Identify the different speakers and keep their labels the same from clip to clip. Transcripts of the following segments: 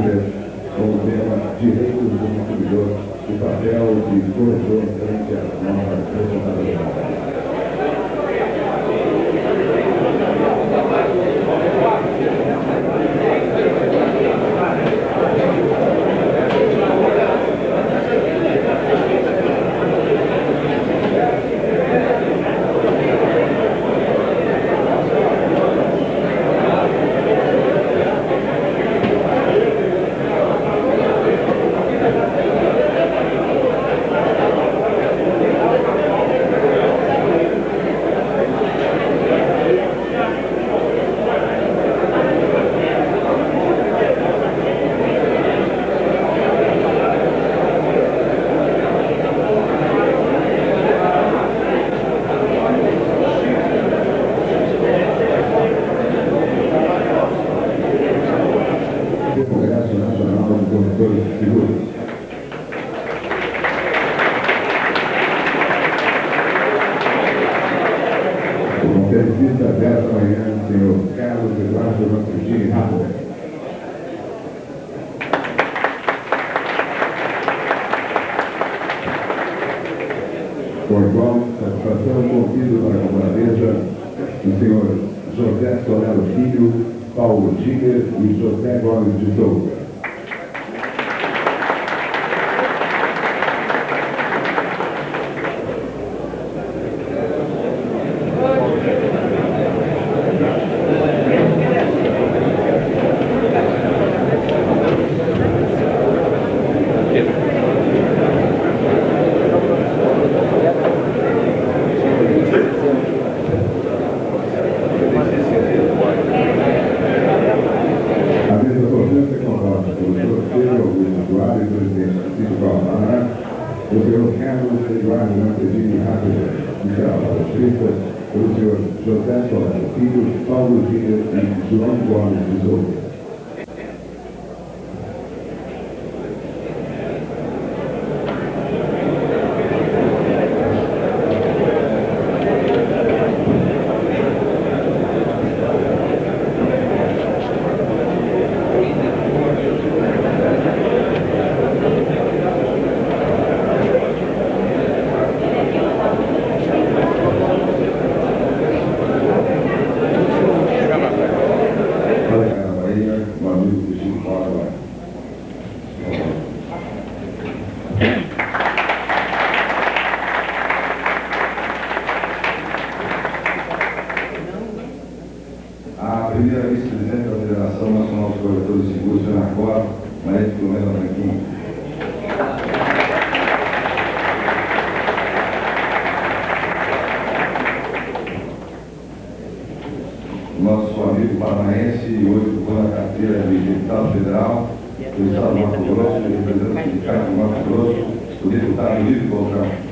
Speaker 1: Hafner, com o tema Direitos do Consumidor, o papel de corretor frente à nova responsabilidade. Congresso Nacional de Condutores de Seguros. O conferencista desta manhã, senhor Carlos Eduardo Mantecini Hafner. Com igual satisfação, convido para a comparecencia o senhor José Solero Filho, Paulo Giger e José Gomes de Souza. O senhor Carlos Eduardo Mantecini Hafner, pelo senhor José Solero Filho, Paulo Giger e João Gomes de Souza. A primeira vice-presidente da Federação Nacional dos Corretores de Seguros, Ana Cor, Maria Filomena Branquinho. Nosso amigo paranaense, hoje ocupando a carteira de deputado federal do Estado do Mato Grosso, representante do Sindicato do Mato Grosso, o deputado Livre Bolsonaro.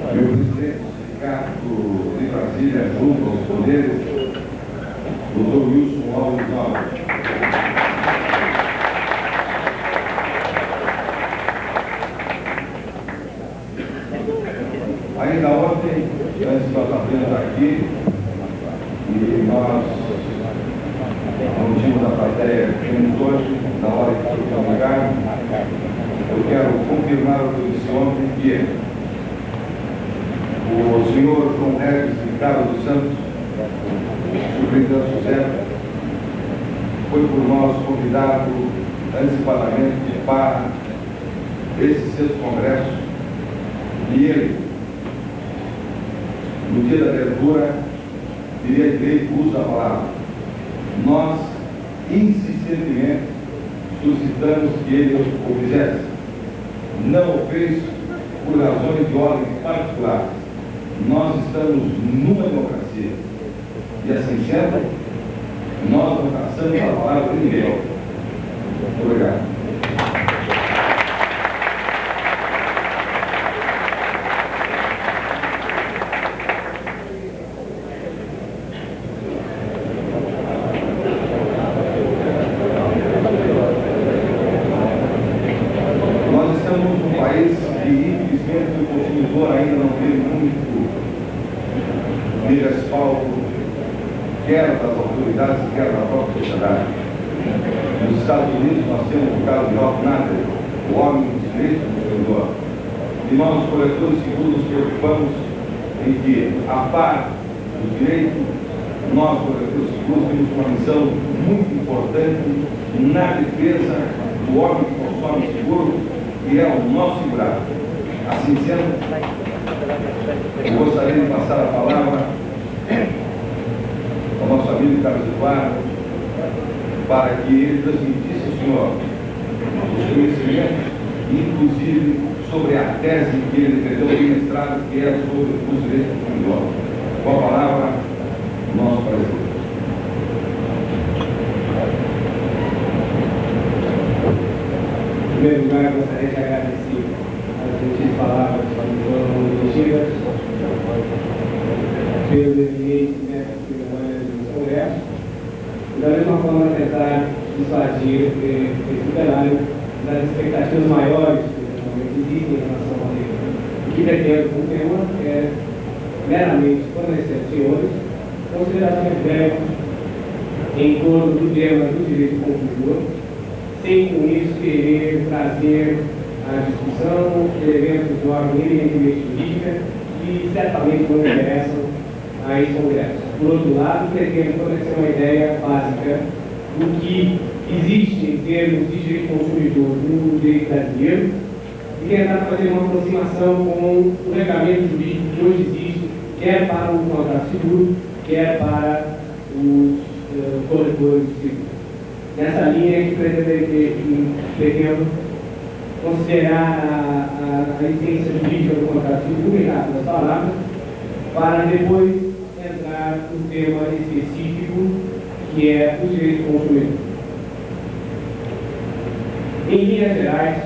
Speaker 1: E o presidente do Sindicato de Brasília, junto aos poderes, doutor Wilson Alves Alves. Ainda ontem, antes nós abrimos aqui, e nós não tínhamos a plateia que temos hoje, na hora que foi comunicado, eu quero confirmar o que eu disse ontem, que o senhor João Neves Ricardo dos Santos, superintendente José, foi por nós convidado antecipadamente para esse sexto congresso, e ele, no dia da abertura, diria que usa a palavra. Nós, insistentemente, suscitamos que ele o fizesse. Não o fez por razões de ordem particular. Nós estamos numa democracia. E assim sendo, nós não passamos a palavra de ninguém. Muito obrigado. consumidor ainda não tem muito de respaldo, quer das autoridades, quer da própria sociedade. Nos Estados Unidos nós temos o caso de Rob Nader, o homem dos direitos do consumidor. E nós, os coletores de seguros, nos preocupamos em que, a par do direito, nós, coletores de seguros, temos uma missão muito importante na defesa do homem que consome seguro, que é o nosso segurado. Assim sendo, eu gostaria de passar a palavra ao nosso amigo Carlos Eduardo, para que ele transmitisse ao senhor os conhecimentos, inclusive sobre a tese que ele defendeu no mestrado, que é sobre os direitos do consumidor. Com a palavra, nosso presidente.
Speaker 2: Em primeiro lugar, gostaria de agradecer as gentis palavras que foram dirigidas pelo eminente mestre de cerimônias do Congresso, e da mesma forma tentar dissuadir esse plenário das expectativas maiores que normalmente existem em relação ao tema. O que pretendo com o tema é meramente fornecer aos senhores considerações breves em torno do tema do direito do consumidor, sem com isso querer trazer a discussão elementos de ordem eminentemente jurídica que certamente não interessam a esse Congresso. Por outro lado, pretendo fornecer uma ideia básica do que existe em termos de direito do consumidor no direito brasileiro e tentar fazer uma aproximação com o regulamento jurídico que hoje existe, quer para o contrato seguro, quer para os corretores de seguro. Nessa linha que pretendo considerar a essência jurídica do contrato seguro em rápidas palavras, para depois entrar no tema específico, que é o direito do consumidor. Em linhas gerais,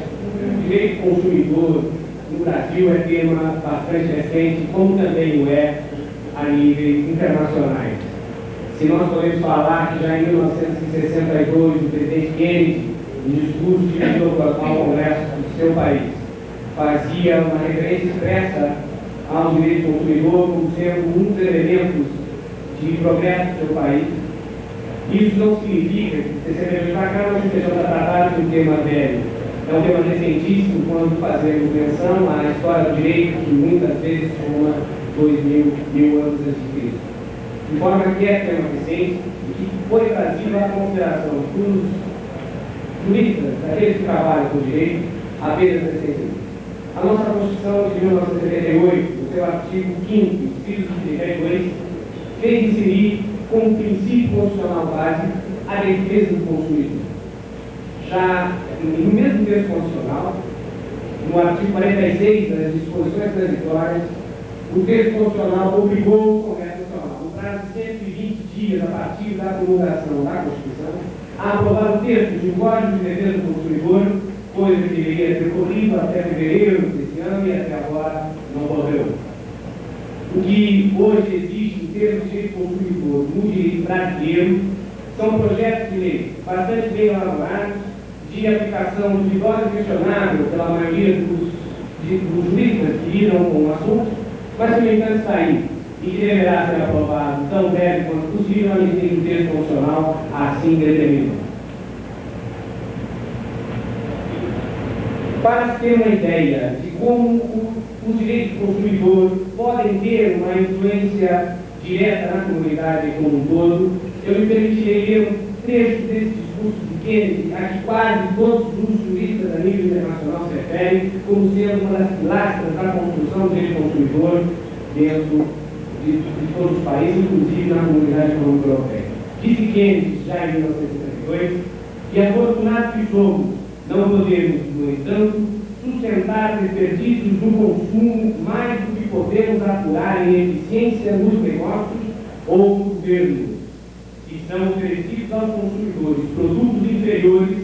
Speaker 2: o direito do consumidor no Brasil é tema bastante recente, como também o é a níveis internacionais. Se nós podemos falar que já em 1962, o presidente Kennedy, em discurso dirigido ao Congresso do seu país, fazia uma referência expressa ao direito do consumidor como sendo um dos elementos de progresso do seu país. Isso não significa que você para cá não esteja tratado de um tema velho. É um tema recentíssimo quando fazemos menção à história do direito, que muitas vezes soma 2000 anos antes de Cristo. De forma que é tema recente e que foi trazido à consideração dos juristas, daqueles que trabalham com direito, apenas recentemente. A nossa Constituição de 1978, no seu artigo 5º, inciso 32, fez inserir como princípio constitucional básico a defesa do consumidor. Já no mesmo texto constitucional, no artigo 46 das disposições transitórias, o texto constitucional obrigou o Congresso Nacional, no prazo de 120 dias a partir da promulgação da Constituição, a aprovar o texto de Código de Defesa do Consumidor, coisa que deveria ter ocorrido até fevereiro desse ano e até agora não ocorreu. O que hoje existe em termos de direito do consumidor no direito brasileiro são projetos de lei bastante bem elaborados, de aplicação duvidosa e questionável pela maioria dos juristas que lidam com o assunto, mas que, no entanto, está aí e que deverá ser aprovado tão breve quanto possível, à medida que o texto constitucional assim determina. Para se ter uma ideia de como os direitos do consumidor podem ter uma influência direta na comunidade como um todo, eu me permitirei ler um trecho desse discurso de Kennedy, a que quase todos os juristas a nível internacional se referem como sendo uma das pilastras da construção do direito do consumidor dentro de todos os países, inclusive na comunidade econômica europeia. Disse Kennedy, já em 1972, e afortunados que somos, não podemos, no entanto, sustentar desperdícios no consumo mais do que podemos apurar em eficiência nos negócios ou no governo. E são oferecidos aos consumidores produtos inferiores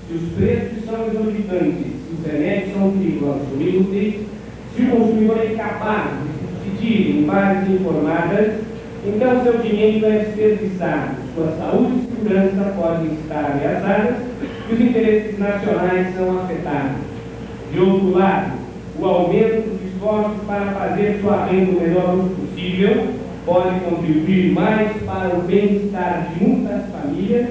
Speaker 2: se os preços são exorbitantes, se os remédios são perigosos ou inúteis, se o consumidor é incapaz de subsistir em bases informadas, então seu dinheiro é desperdiçado, sua saúde e segurança podem estar ameaçadas e os interesses nacionais são afetados. De outro lado, o aumento dos esforços para fazer sua renda o melhor uso possível, pode contribuir mais para o bem-estar de muitas famílias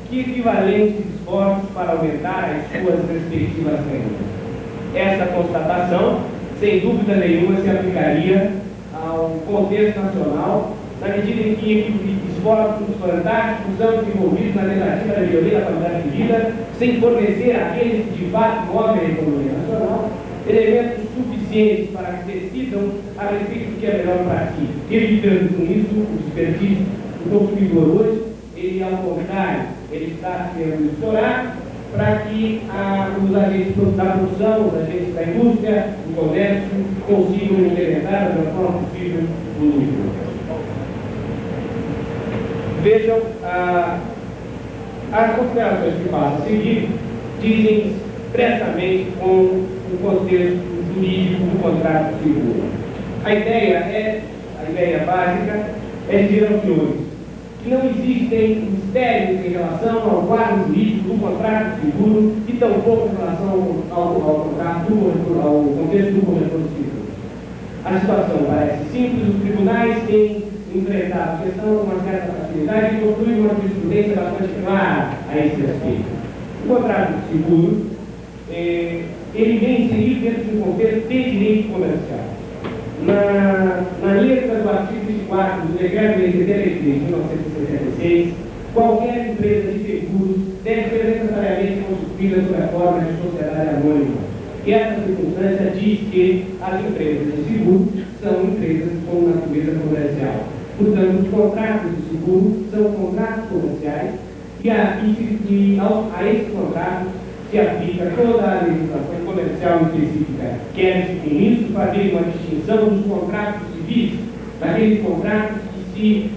Speaker 2: que equivalentes esforços para aumentar as suas respectivas rendas. Essa constatação, sem dúvida nenhuma, se aplicaria ao contexto nacional, na medida em que esforços fantásticos são desenvolvidos na tentativa de melhoria da qualidade de vida, sem fornecer àqueles que de fato movem a economia nacional elementos suficientes para que decidam a respeito do que é melhor para si, evitando com isso o desperdício do consumidor hoje. Ele, ao contrário, ele está sendo explorado para que os agentes da produção, os agentes da indústria, do comércio, consigam incrementar da melhor forma possível o lucro. Vejam, as considerações que passo a seguir dizem expressamente com o contexto jurídico do contrato de seguro. A ideia básica é dizer aos senhores que não existem mistérios em relação ao quadro jurídico do contrato de seguro e tampouco em relação ao contrato ao contexto do corretor de seguro. A situação parece simples, os tribunais têm enfrentado a questão com uma certa facilidade e construído uma jurisprudência bastante clara a esse respeito. O contrato de seguro ele vem inserido dentro de um contexto de direito comercial. Na letra do artigo 24 do Decreto Lei 73 de 1966, qualquer empresa de seguros deve ser necessariamente constituída sob a forma de sociedade anônima. E essa circunstância diz que as empresas de seguro são empresas com natureza comercial. Portanto, os contratos de seguro são contratos comerciais e a esses contratos se aplica toda a legislação comercial específica. Quer-se com isso fazer uma distinção dos contratos civis, daqueles contratos que se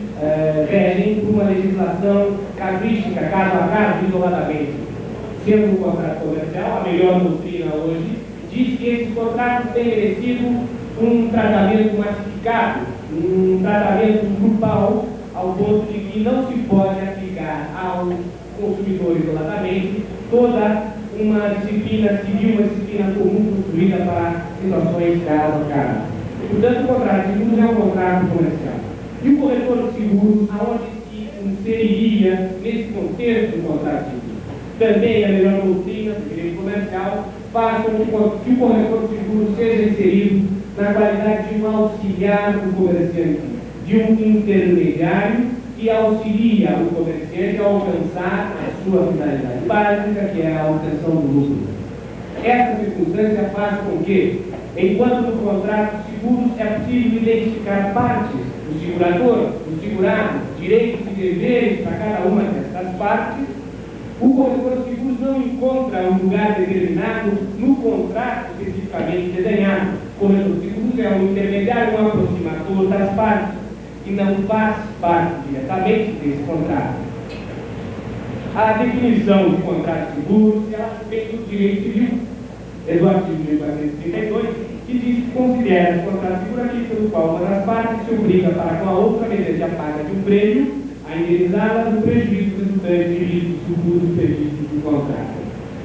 Speaker 2: regem por uma legislação casuística, caso a caso, isoladamente. Sendo um contrato comercial, a melhor doutrina hoje diz que esses contratos têm merecido um tratamento massificado, um tratamento grupal, ao ponto de que não se pode aplicar ao consumidor isoladamente toda uma disciplina civil, uma disciplina comum construída para situações caso a caso. Portanto, o contrato de seguros é um contrato comercial. E o corretor de seguros, aonde se inseriria nesse contexto do contrato de seguros? Também a melhor doutrina do direito comercial faz com que o corretor de seguros seja inserido na qualidade de um auxiliar do comerciante, de um intermediário que auxilia o comerciante a alcançar a sua finalidade básica, que é a obtenção do lucro. Essa circunstância faz com que, enquanto no contrato de seguros é possível identificar partes do segurador, do segurado, direitos e deveres para cada uma dessas partes, o corretor de seguros não encontra um lugar determinado no contrato especificamente desenhado. O corretor de seguros é um intermediário, um aproximador das partes, e não faz parte diretamente desse contrato. A definição de contrato de seguros é a respeito do direito civil, é do artigo 1432, que diz que considera o contrato de seguro aquele pelo qual uma das partes se obriga para com a outra, mediante a paga de um prêmio, a indenizá-la do prejuízo resultante de riscos futuros previstos do contrato.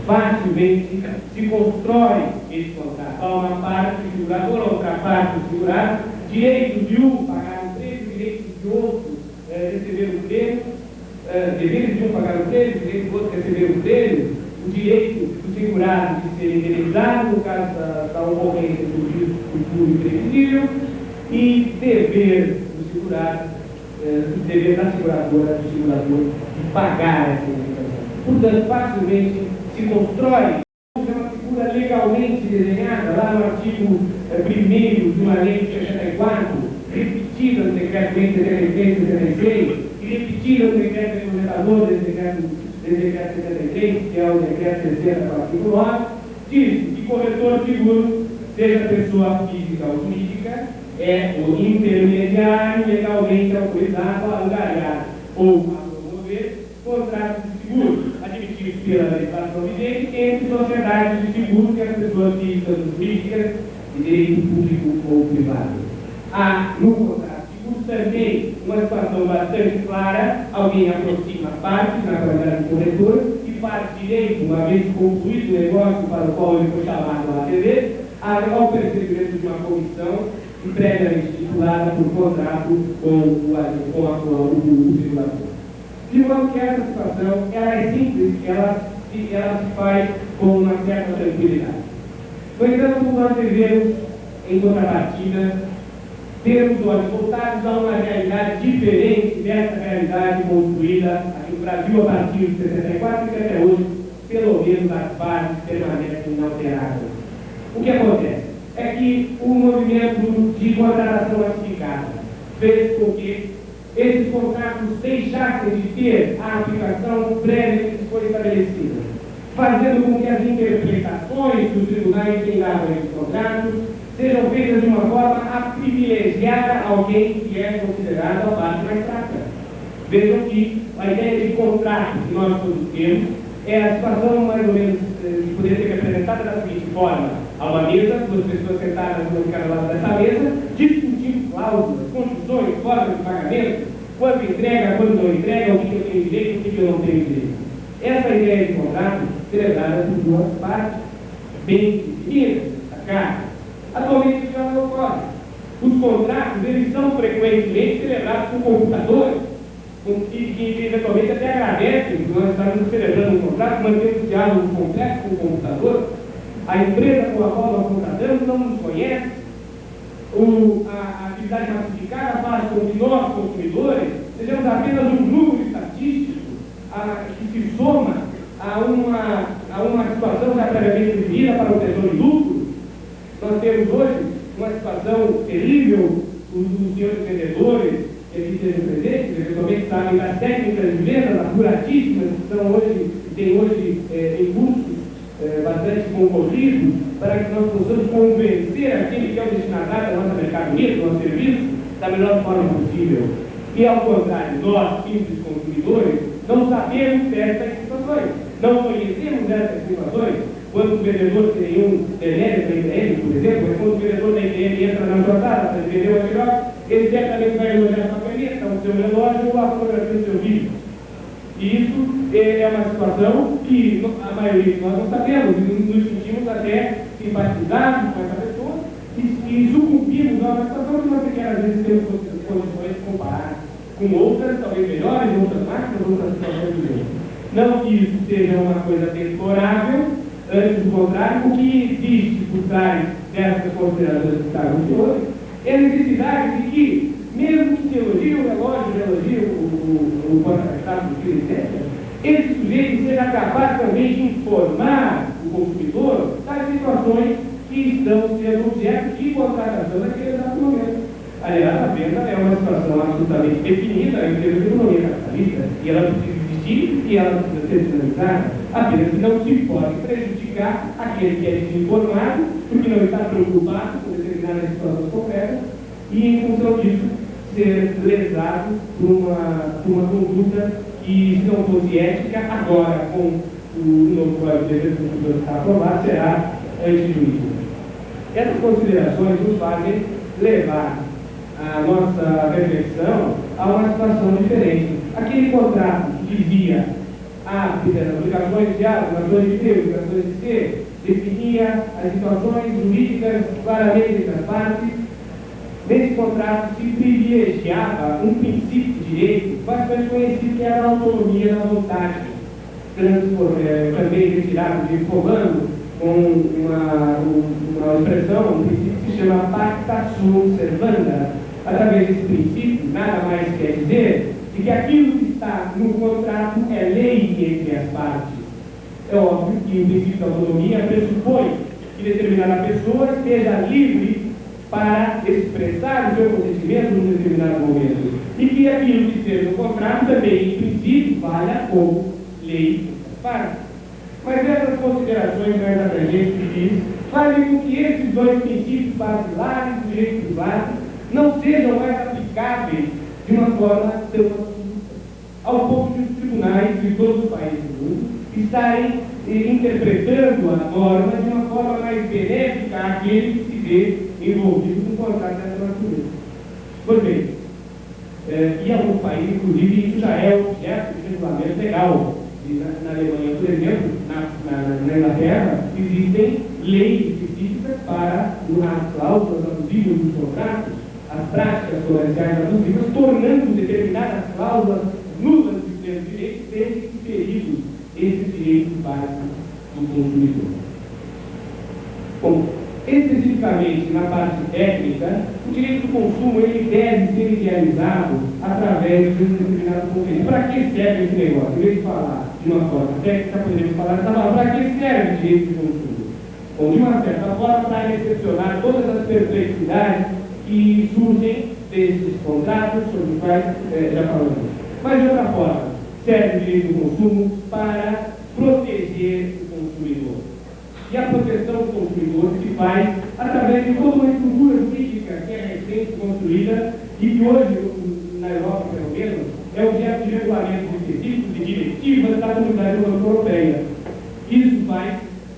Speaker 2: Facilmente se constrói esse contrato. Há uma parte do segurador, outra parte do segurado, direito de um pagar um prêmio, direito de outro receber o prêmio, deveres de um pagar o prêmio, direito do outro receber o prêmio, o direito do segurado de ser indenizado no caso da ocorrência do risco futuro imprevisível e dever do segurado, dever da seguradora, do segurador, de pagar essa indenização. Portanto, facilmente se constrói uma figura legalmente desenhada lá no artigo 1º de uma lei de 64, repetida no decreto-lei 73 de 76 e repetida no decreto regulamentador desse decreto 73, que é o decreto 60, artigo 9, diz que corretor de seguro, seja pessoa física ou jurídica, é o intermediário legalmente autorizado a angariar ou a promover contratos de seguro, admitidos pela legislação vigente entre sociedades de seguro e as pessoas físicas ou jurídicas de direito público ou privado. Há no contrato de seguro também uma situação bastante clara: alguém aproxima parte na qualidade do corretor e faz direito, uma vez concluído o negócio para o qual ele foi chamado a atender, ao percebimento de uma comissão e previamente estipulada por contrato com o circulador. De modo que essa situação ela é simples, ela se faz com uma certa tranquilidade. No entanto, nós devemos, em contrapartida, ter os olhos voltados a uma realidade diferente dessa realidade construída aqui no Brasil a partir de 64 e que até hoje, pelo menos, as bases permanecem inalteradas. O que acontece? É que o movimento de contratação massificada fez com que esses contratos deixassem de ter a aplicação prévia que foi estabelecida, fazendo com que as interpretações dos tribunais que davam esses contratos sejam feitas de uma forma a privilegiar alguém que é considerado a parte mais fraca. Vejam que a ideia de contrato que nós todos temos é a situação mais ou menos que poderia ser representada da seguinte forma: há uma mesa, duas pessoas sentadas no cada lado dessa mesa, discutindo cláusulas, condições, formas de pagamento, quando entrega, quando não entrega, o que eu tenho direito, o que eu não tenho direito. Essa ideia de contrato celebrada por duas partes bem definidas, destacadas. Atualmente isso já não ocorre. Os contratos, eles são frequentemente celebrados por computadores, que eventualmente até agradecem que nós estamos celebrando um contrato, mantendo um diálogo completo com o computador. A empresa com a qual nós contratamos não nos conhece. A atividade massificada faz com que nós, consumidores, sejamos apenas um número estatístico que se soma a uma situação já previamente vivida para o tesouro e lucro. Nós temos hoje uma situação terrível. Os senhores vendedores que aqui estejam presentes, eventualmente sabem das técnicas de vendas apuratíssimas que têm hoje em cursos bastante concorridos, para que nós possamos convencer aquele que é o destinatário da nossa mercadoria, do nosso serviço, da melhor forma possível. E ao contrário, nós, simples consumidores, não sabemos dessas situações, não conhecemos dessas situações. Quando o vendedor tem um telefone da IBM, por exemplo, quando o vendedor da IBM entra na jornada para vender o antidote, ele certamente vai elogiar a sua caneta, o seu relógio ou a fotografia do seu vídeo. E isso é uma situação que a maioria de nós não sabemos, e nos sentimos até simpatizados com essa pessoa e sucumbimos a uma situação que nós sequer às vezes temos condições de comparar com outras, talvez melhores, outras máquinas, outras situações do mesmo. Não que isso seja uma coisa deplorável, antes do contrário, o que existe por trás dessas considerações que estavam de hoje é a necessidade de que, mesmo que se elogie o relógio, elogie o porta-retrato de licença, esse sujeito seja capaz também de informar o consumidor das situações que estão sendo objeto de contratação naquele exato momento. Aliás, a venda é uma situação absolutamente definida em termos de economia capitalista, e ela precisa existir e ela precisa ser dinamizada, apenas que não se pode prejudicar aquele que é desinformado, porque não está preocupado com determinadas situações concretas, e em função disso ser lesado por uma conduta que, se não fosse ética, agora com o novo Código de Defesa do Consumidor que está aprovado, será antijurídico. Essas considerações nos fazem levar a nossa reflexão a uma situação diferente. Aquele contrato que dizia obrigações de A, obrigações de B, obrigações de C, definia as situações jurídicas claramente entre as partes. Nesse contrato se privilegiava um princípio de direito bastante conhecido, que era a autonomia da vontade, também retirado de Fomando com uma expressão, um princípio que se chama pacta sunt servanda. Através desse princípio, nada mais quer dizer de que aquilo que está no contrato é lei entre as partes. É óbvio que o princípio da autonomia pressupõe que determinada pessoa esteja livre para expressar o seu consentimento num determinado momento. E que aquilo que esteja no contrato também, em princípio, valha como lei entre as partes. Mas essas considerações mais abrangentes que diz fazem com que esses dois princípios basilares do direito privado não sejam mais aplicáveis de uma forma tão absoluta, ao ponto de os tribunais de todos os países do mundo estarem interpretando a norma de uma forma mais benéfica àquele que se vê envolvido no contrato dessa natureza. Pois bem, em alguns países, inclusive, isso já é objeto de regulamento legal. Na Alemanha, por exemplo, na Inglaterra, existem leis que específicas para as cláusulas abusivas dos contratos, as práticas comerciais abusivas, tornando determinadas cláusulas nulas de pleno direito, desde que feridos esses direitos básicos do consumidor. Bom, especificamente na parte técnica, o direito do consumo ele deve ser idealizado através de um determinado conceito. Para que serve esse negócio? Em vez de falar de uma forma técnica, podemos falar dessa palavra. Para que serve o direito do consumo? Bom, de uma certa forma, para recepcionar todas as perplexidades que surgem desses contratos sobre os quais já falamos. Mas de outra forma, serve o direito do consumo para proteger o consumidor. E a proteção do consumidor se faz através de toda uma estrutura jurídica que é recente construída e que hoje, na Europa pelo menos, é objeto de regulamentos específicos e diretivas da Comunidade Europeia. Isso faz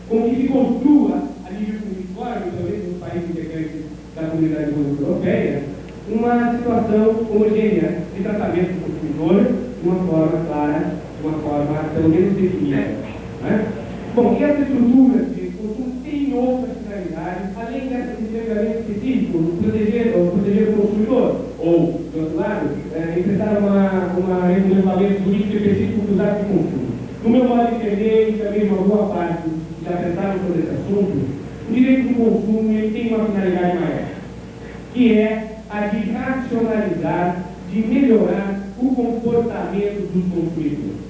Speaker 2: com que se construa, a nível uniforme, talvez nos países integrantes da Comunidade Europeia, uma situação homogênea de tratamento do consumidor de uma forma clara, de uma forma pelo menos definida. Né? Bom, e essa estrutura de consumo tem outras finalidades, além dessa determinamento específico, proteger o consumidor, ou, do outro lado, enfrentar um regulamento jurídico específico dos atos de consumo. No meu modo de entender, e também uma boa parte já pensaram sobre esse assunto, o direito do consumo ele tem uma finalidade maior, que é a de racionalizar, de melhorar o comportamento dos consumidores.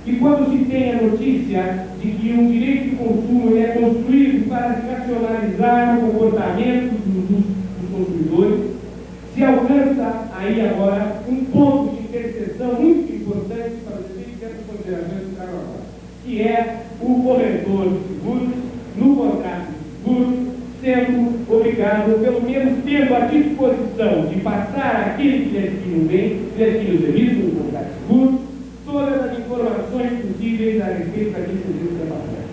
Speaker 2: E quando se tem a notícia de que um direito de consumo é construído para racionalizar o comportamento dos consumidores, se alcança aí agora um ponto de interseção muito importante para os efeitos dessas considerações que trago agora, que é o corretor de seguros, no contrato de seguros, sendo obrigado, pelo menos tendo a disposição de passar àquele que lhe adquire um bem, que lhe adquire o serviço, no contrato de seguros, todas as informações possíveis a respeito daquele serviço que é passado.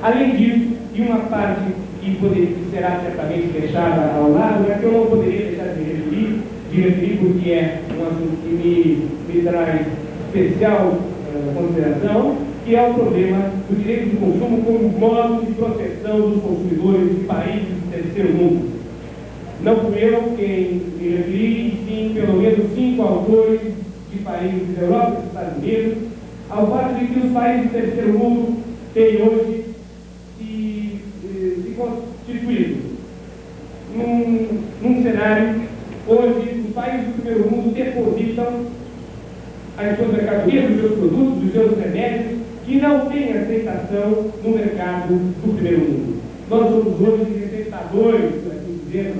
Speaker 2: Além disso, e uma parte que será certamente deixada ao lado, é que eu não poderia deixar de referir porque é um assunto que me traz especial consideração, que é o problema do direito do consumo como modo de proteção dos consumidores de países do terceiro mundo. Não fui eu quem me referi, e sim pelo menos 5 autores de países da Europa e dos Estados Unidos, ao fato de que os países do terceiro mundo têm hoje se constituído num cenário onde os países do primeiro mundo depositam as suas mercadorias, os seus produtos, os seus remédios, que não têm aceitação no mercado do primeiro mundo. Nós somos hoje receptadores, por assim dizer,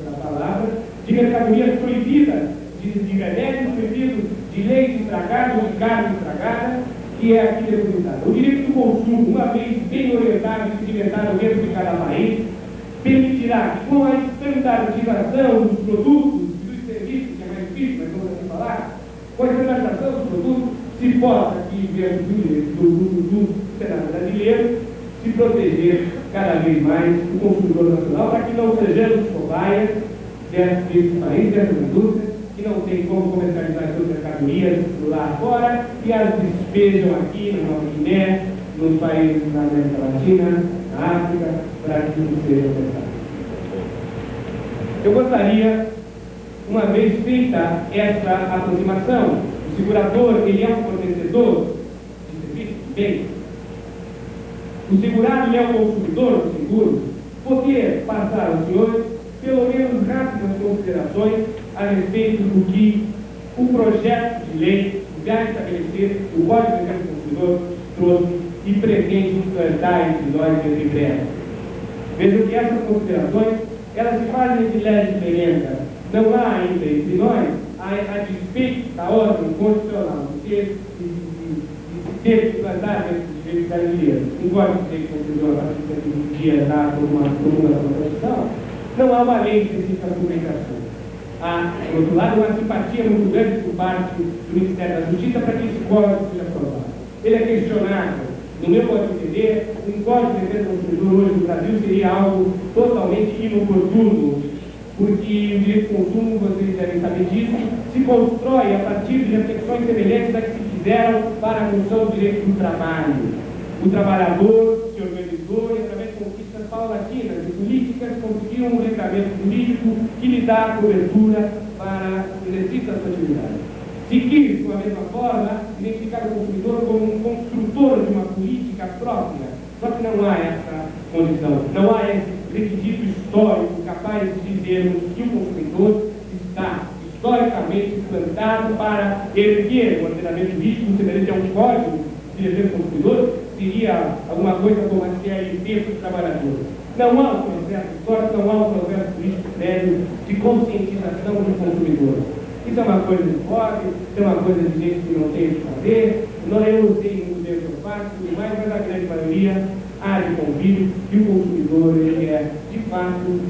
Speaker 2: na palavra, de mercadorias proibidas, de remédios proibidos, de leite estragado ou de carne estragada, que é aqui depositada. O direito do consumo, uma vez bem orientado e sedimentado dentro de cada país, permitirá que com a estandardização dos produtos e dos serviços, que é mais difícil, mas vamos assim falar, com a estandardização dos produtos, se possa, aqui dentro do Senado brasileiro, se proteger cada vez mais o consumidor nacional, para que não sejamos cobaias desse país, dessas indústrias, que não tem como comercializar suas mercadorias lá fora e as despejam aqui na Nova Guiné, nos países da América Latina, na África, para que isso seja necessário. Eu gostaria, uma vez feita essa aproximação, o segurador ele é um fornecedor de serviços, bem, o segurado ele é o consumidor do seguro, poder passar aos senhores pelo menos rápidas considerações a respeito do que o projeto de lei já estabelecer, o Código de Defesa do Consumidor trouxe e pretende implantar entre nós em breve. Vejam que essas considerações, elas se fazem de leve diferença. Não há ainda entre nós, a despeito da ordem constitucional de ter que implantar esses direitos brasileiros, um Código de Defesa do Consumidor a partir do dia dado por uma Constituição, não há uma lei específica sobre esse assunto. Há, por outro lado, uma simpatia muito grande por parte do Ministério da Justiça para que esse código seja aprovado. Ele é questionável. No meu modo de entender, um código de defesa do consumidor hoje no Brasil seria algo totalmente inoportuno, porque o direito de consumo, vocês devem saber disso, se constrói a partir de reflexões semelhantes a que se fizeram para a função do direito do trabalho. O trabalhador se organizou e, através de conquistas paulatinas e políticas conseguiram um regramento jurídico que lhe dá cobertura para o exercício da sua atividade. Se quis, com a mesma forma, identificar o consumidor como um construtor de uma política própria, só que não há essa condição, não há esse requisito histórico capaz de dizermos que o consumidor está historicamente plantado para erguer o ordenamento jurídico semelhante a um código de defesa do consumidor, seria alguma coisa como a CLT dos trabalhadores. Não há um processo histórico, não há um processo político sério de conscientização do consumidor. Isso é uma coisa de pobre, isso é uma coisa de gente que não tem o que fazer, não eu sei muito bem o que eu faço, mas a grande maioria há de convívio que o consumidor ele é de fato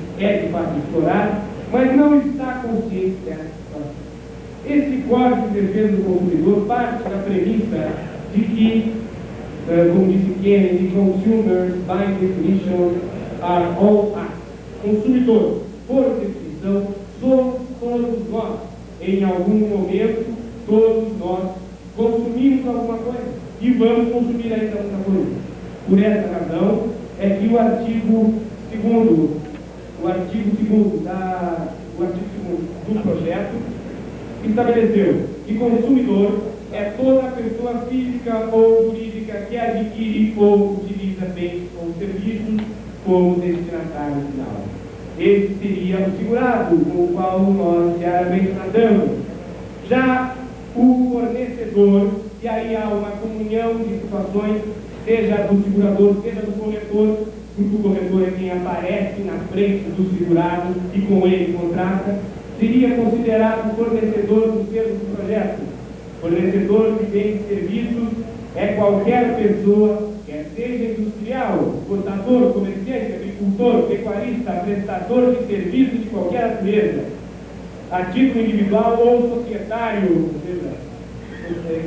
Speaker 2: explorado, mas não está consciente dessa situação. Esse Código de Defesa do Consumidor parte da premissa de que, como disse Kennedy, consumers by definition are all us. Consumidor, por definição, somos todos nós. Em algum momento, todos nós consumimos alguma coisa e vamos consumir ainda muita coisa. Por essa razão é que o artigo 2º do projeto estabeleceu que consumidor é toda pessoa física ou jurídica que adquire ou utiliza bens ou serviços como destinatário final. Esse seria o segurado com o qual nós diariamente tratamos. Já o fornecedor, e aí há uma comunhão de situações, seja do segurador, seja do corretor, porque o corretor é quem aparece na frente do segurado e com ele contrata, seria considerado fornecedor dos termos do projeto. Fornecedor de bens e serviços é qualquer pessoa, quer seja industrial, portador, comerciante, agricultor, pecuarista, prestador de serviços de qualquer natureza, a título individual ou societário, ou seja,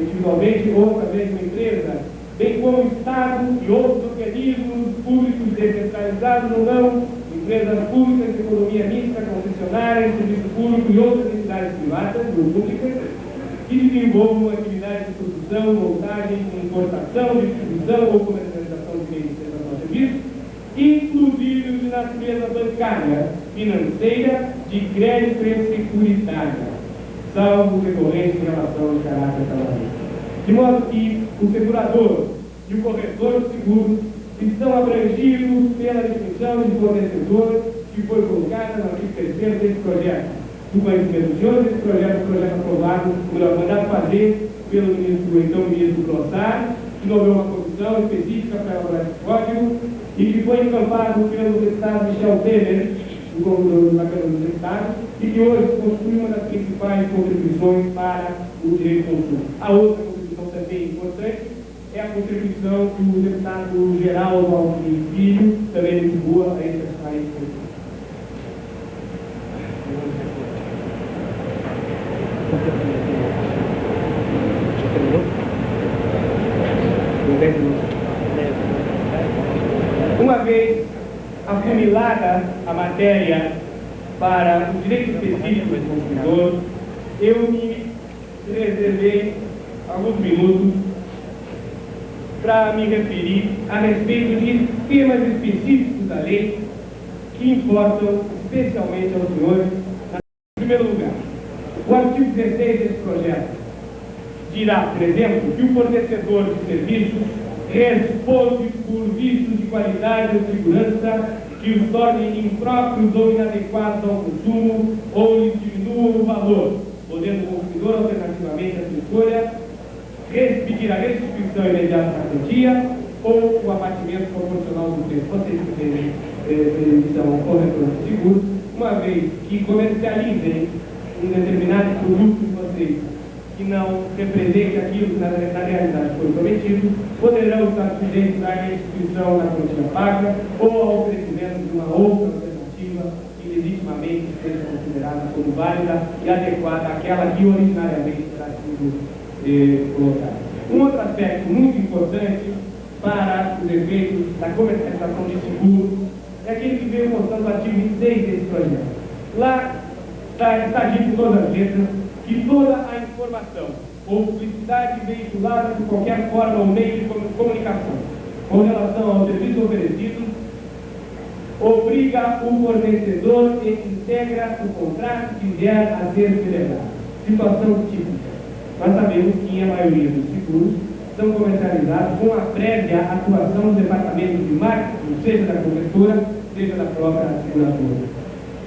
Speaker 2: individualmente ou através de uma empresa, bem como o Estado e outros organismos públicos descentralizados ou não, empresas públicas de economia mista, concessionárias, serviço público e outras entidades privadas ou públicas que desenvolvam atividades de produção, montagem, importação, distribuição ou comercialização de bens e prestação de serviços, inclusive os de natureza bancária, financeira, de crédito e securitária, salvo decorrente em relação de caráter trabalhista. De modo que o segurador e o corretor de seguros estão abrangidos pela definição de fornecedor que foi colocada no artigo 3º desse projeto. Do conhecimento dos senhores, esse projeto aprovado, por mandado fazer pelo então ministro Glossar, que nomeou uma comissão específica para elaborar esse código e que foi encampado pelo deputado Michel Temer, na Câmara dos Deputados, e que hoje constitui uma das principais contribuições para o direito do consumo. A outra contribuição também importante é a contribuição que o deputado Geraldo Alckmin Filho também atribua a esse consumo. Uma vez afunilada a matéria para o direito específico do consumidor, eu me reservei alguns minutos para me referir a respeito de temas específicos da lei que importam especialmente aos senhores. Em primeiro lugar, o artigo 16 desse projeto dirá, por exemplo, que o fornecedor de serviços responde por vícios de qualidade ou segurança que os tornem impróprios ou inadequados ao consumo ou lhes diminuam o valor, podendo o consumidor, alternativamente à sua escolha, pedir a restituição imediata da quantia ou o abatimento proporcional do preço. Vocês que são corretores de seguros, uma vez que comercializem um determinado produto de vocês que não represente aquilo que na realidade foi prometido, poderão estar sujeitos à restituição da quantia paga ou ao oferecimento de uma outra alternativa que legitimamente seja considerada como válida e adequada àquela que originariamente terá sido colocada. Um outro aspecto muito importante para os efeitos da comercialização de seguros é aquele que veio mostrando o artigo 26 desse projeto. Lá está dito em todas as letras que toda a informação ou publicidade veiculada de qualquer forma ou meio de comunicação com relação ao serviço oferecido obriga o fornecedor e integra o contrato que vier a ser celebrado. Situação típica. Nós sabemos que a maioria dos seguros são comercializados com a prévia atuação dos departamentos de marketing, seja da corretora, seja da própria seguradora.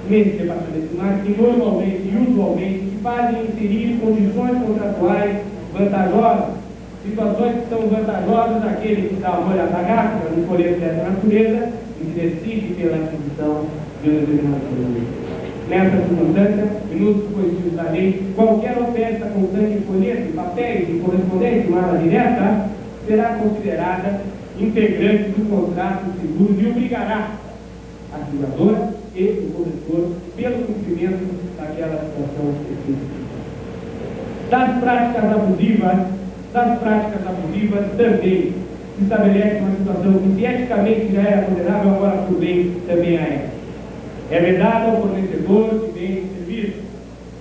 Speaker 2: Nesse departamento de marketing, normalmente e usualmente, se fazem inserir condições contratuais vantajosas, situações que são vantajosas àquele que dá uma olhada rápida no folheto dessa natureza e se decide pela aquisição de um determinado produto. Nessa circunstância, e nos dispositivos da lei, qualquer oferta com sangue em folheto, papéis e correspondência em mala direta será considerada integrante do contrato de seguro e obrigará a seguradora e o corretor pelo cumprimento daquela situação específica. Das práticas abusivas também se estabelece uma situação que, se eticamente já era condenável, agora por lei também é. É vedado ao fornecedor de bens e serviços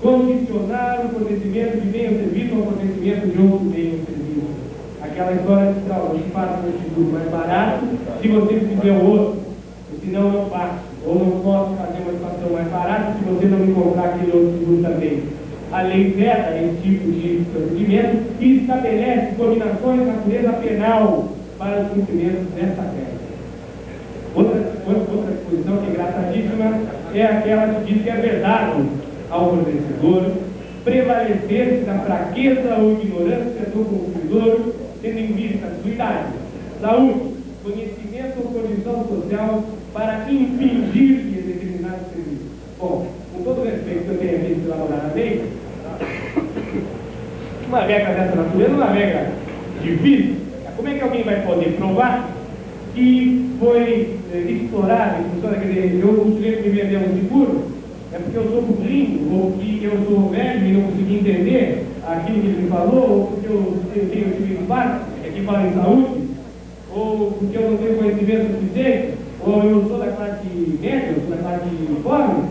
Speaker 2: condicionar o fornecimento de bem ou serviço ao fornecimento de outro bem ou serviço. Aquela história de que se faça um seguro mais barato se você fizer o outro, senão não faço, ou não posso fazer uma situação mais barata se você não me comprar aquele outro seguro também. A lei veda esse tipo de procedimento e estabelece combinações de natureza penal para os cumprimentos desta regra. Outra disposição que é engraçadíssima é aquela que diz que é vedado ao fornecedor prevalecer-se da fraqueza ou ignorância do consumidor, tendo em vista a sua idade, saúde, conhecimento ou condição social para impingir-lhe determinado serviço. Bom, com todo o respeito que eu tenho aqui de elaborar a lei, uma regra dessa natureza é uma regra difícil. Como é que alguém vai poder provar que foi explorado em função, quer dizer, o sujeito me vendeu um seguro, é porque eu sou burrinho, ou que eu sou velho e não consegui entender aquilo que ele me falou, ou porque eu tive infarto, que fala em saúde, ou porque eu não tenho conhecimento suficiente, ou eu sou da classe média, eu sou da classe pobre,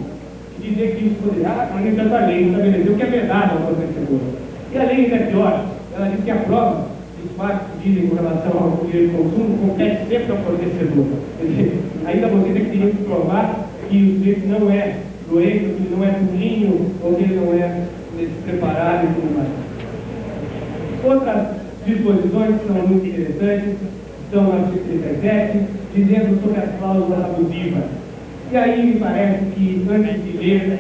Speaker 2: e dizer que isso poderia, mas nem tanta lei estabeleceu que é verdade ao fornecedor. E a lei ainda é pior, ela diz que a prova dos fatos que dizem com relação ao direito de consumo compete sempre ao fornecedor. Quer dizer, ainda você tem que provar que o sujeito não é doente, que ele não é pulinho, ou que ele não é despreparado e tudo mais. Outras disposições que são muito interessantes estão no artigo 37, dizendo sobre as cláusulas abusivas. E aí me parece que, antes de ler,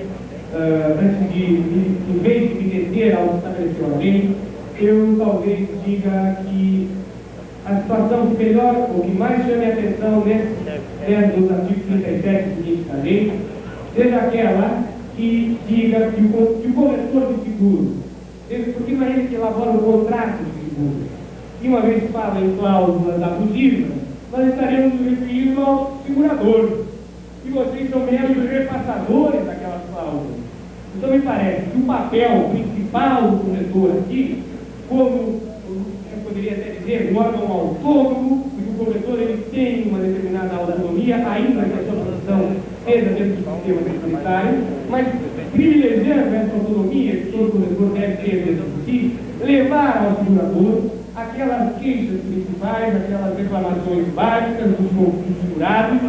Speaker 2: em vez de me deter ao que estabeleceu a lei, eu talvez diga que a situação que melhor, ou que mais chame a atenção nos artigos 37 e seguintes da lei, seja aquela que diga que o corretor de seguro, porque não é ele que elabora o contrato de seguro, e uma vez fala em cláusulas abusivas, nós estaremos nos referindo ao segurador, e vocês são meros repassadores daquelas cláusulas. Então me parece que o papel principal do corretor aqui, como eu poderia até dizer, um órgão autônomo, porque o corretor ele tem uma determinada autonomia, ainda que a sua produção seja dentro do sistema tributário, mas privilegiando essa autonomia que todo corretor deve ter dentro de si, levar ao segurador aquelas queixas principais, aquelas reclamações básicas dos segurados,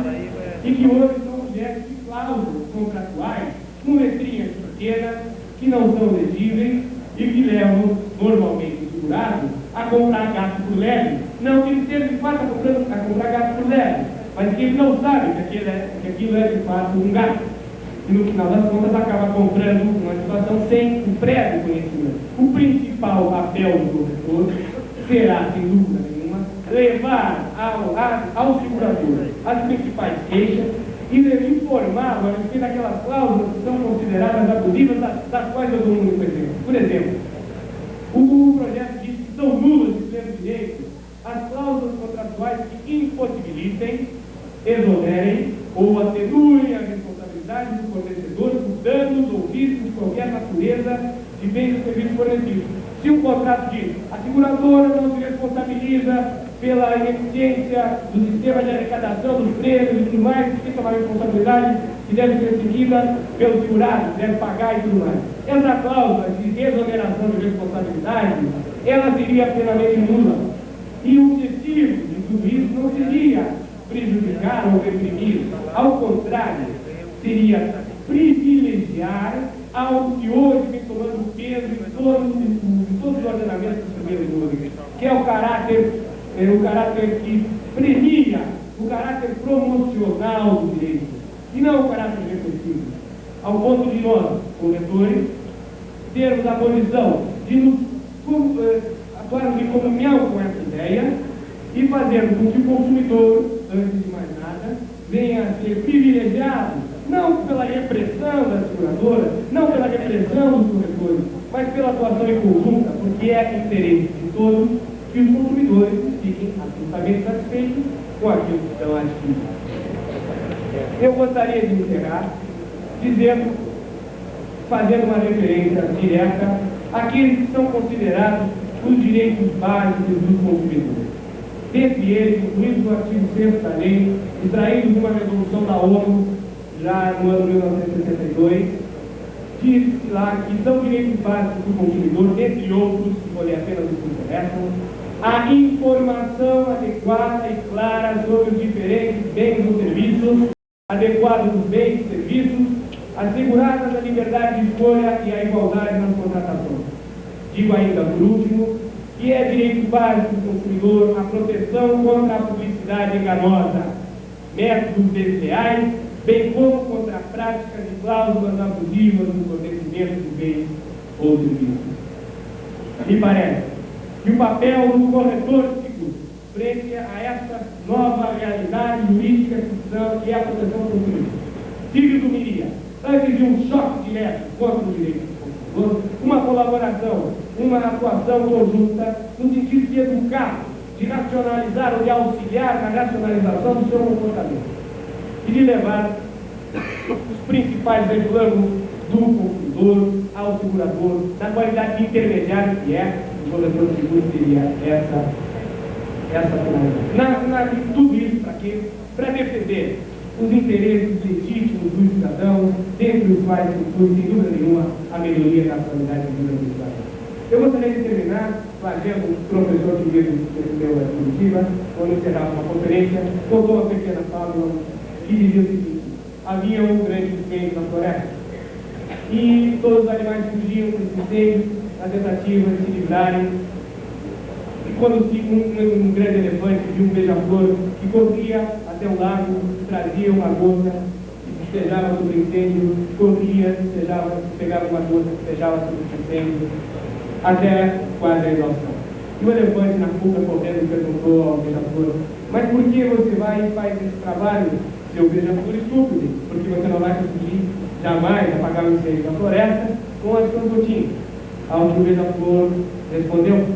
Speaker 2: e que hoje são objeto de cláusulas contratuais, com letrinhas pequenas, que não são legíveis e que levam normalmente o segurado a comprar gato por leve. Não que ele esteja de fato a comprar gato por leve, mas que ele não sabe que aquilo é de fato um gato. E no final das contas acaba comprando uma situação sem o prévio conhecimento. O principal papel do corretor será, sem dúvida nenhuma, levar ao segurador as principais queixas e informar a respeito daquelas cláusulas que são consideradas abusivas, das quais eu dou um único exemplo. Por exemplo, o projeto diz que são nulas de pleno direito as cláusulas contratuais que impossibilitem, exonerem ou atenuem a responsabilidade do fornecedor por danos ou riscos de qualquer natureza de bens ou serviços fornecidos. Se um contrato diz a seguradora não se responsabiliza pela ineficiência do sistema de arrecadação dos prêmios e tudo mais, fica uma responsabilidade que deve ser seguida pelo segurado, deve pagar e tudo mais. Essa cláusula de exoneração de responsabilidade, ela seria plenamente nula. E o objetivo de tudo isso não seria prejudicar ou reprimir. Ao contrário, seria privilegiar algo que hoje vem tomando peso em todos os ordenamentos do primeiro mundo, que é o caráter que premia, o caráter promocional do direito, e não o caráter repressivo. Ao ponto de nós, corretores, termos a posição de nos atuarmos em comunhão com essa ideia e fazermos com que o consumidor, antes de mais nada, venha a ser privilegiado, não pela repressão das seguradoras, não pela repressão dos corretores, mas pela atuação em conjunta, porque é interesse de todos que os consumidores fiquem absolutamente satisfeitos com aquilo que estão adquirindo. Eu gostaria de encerrar fazendo uma referência direta àqueles que são considerados os direitos básicos dos consumidores. Dentre eles, incluídos no artigo 6º da lei, extraído de uma resolução da ONU, já no ano 1962, diz lá que são direitos básicos do consumidor, entre outros, que vou ler apenas os que interessam, a informação adequada e clara sobre os diferentes bens ou serviços, adequados dos bens e serviços, asseguradas a liberdade de escolha e a igualdade nas contratações. Digo ainda, por último, que é direito básico do consumidor a proteção contra a publicidade enganosa, métodos desleais, bem como contra a prática de cláusulas abusivas no fornecimento de bens ou serviços. Me parece que o papel do corretor de seguros, frente a essa nova realidade jurídica que é a proteção do consumidor, se resumiria, antes de um choque direto contra os direitos do consumidor, uma colaboração, uma atuação conjunta no sentido de educar, de racionalizar ou de auxiliar na racionalização do seu comportamento e de levar os principais reclamos do consumidor ao segurador, na qualidade de intermediário que é, o corretor de seguro teria essa finalidade. Tudo isso para quê? Para defender os interesses legítimos dos cidadãos, dentre os quais inclui, sem dúvida nenhuma, a melhoria da qualidade de vida do cidadão. Eu gostaria de terminar fazendo o professor que recebeu a Curitiba, quando encerrava uma conferência, contou uma pequena fábula que dizia o seguinte: havia um grande incêndio na floresta e todos os animais fugiam desse incêndio na tentativa de se livrarem. E quando um grande elefante viu um beija-flor que corria até o lago, trazia uma gota e despejava sobre o incêndio, corria, despejava, pegava uma gota e despejava sobre o incêndio, até quase a exaustão. E o elefante, na fuga, correndo, perguntou ao beija-flor: mas por que você vai e faz esse trabalho, seu beija-flor estúpido? Porque você não vai conseguir jamais apagar o incêndio da floresta com as suas gotinhas. Ao que o beija-flor respondeu: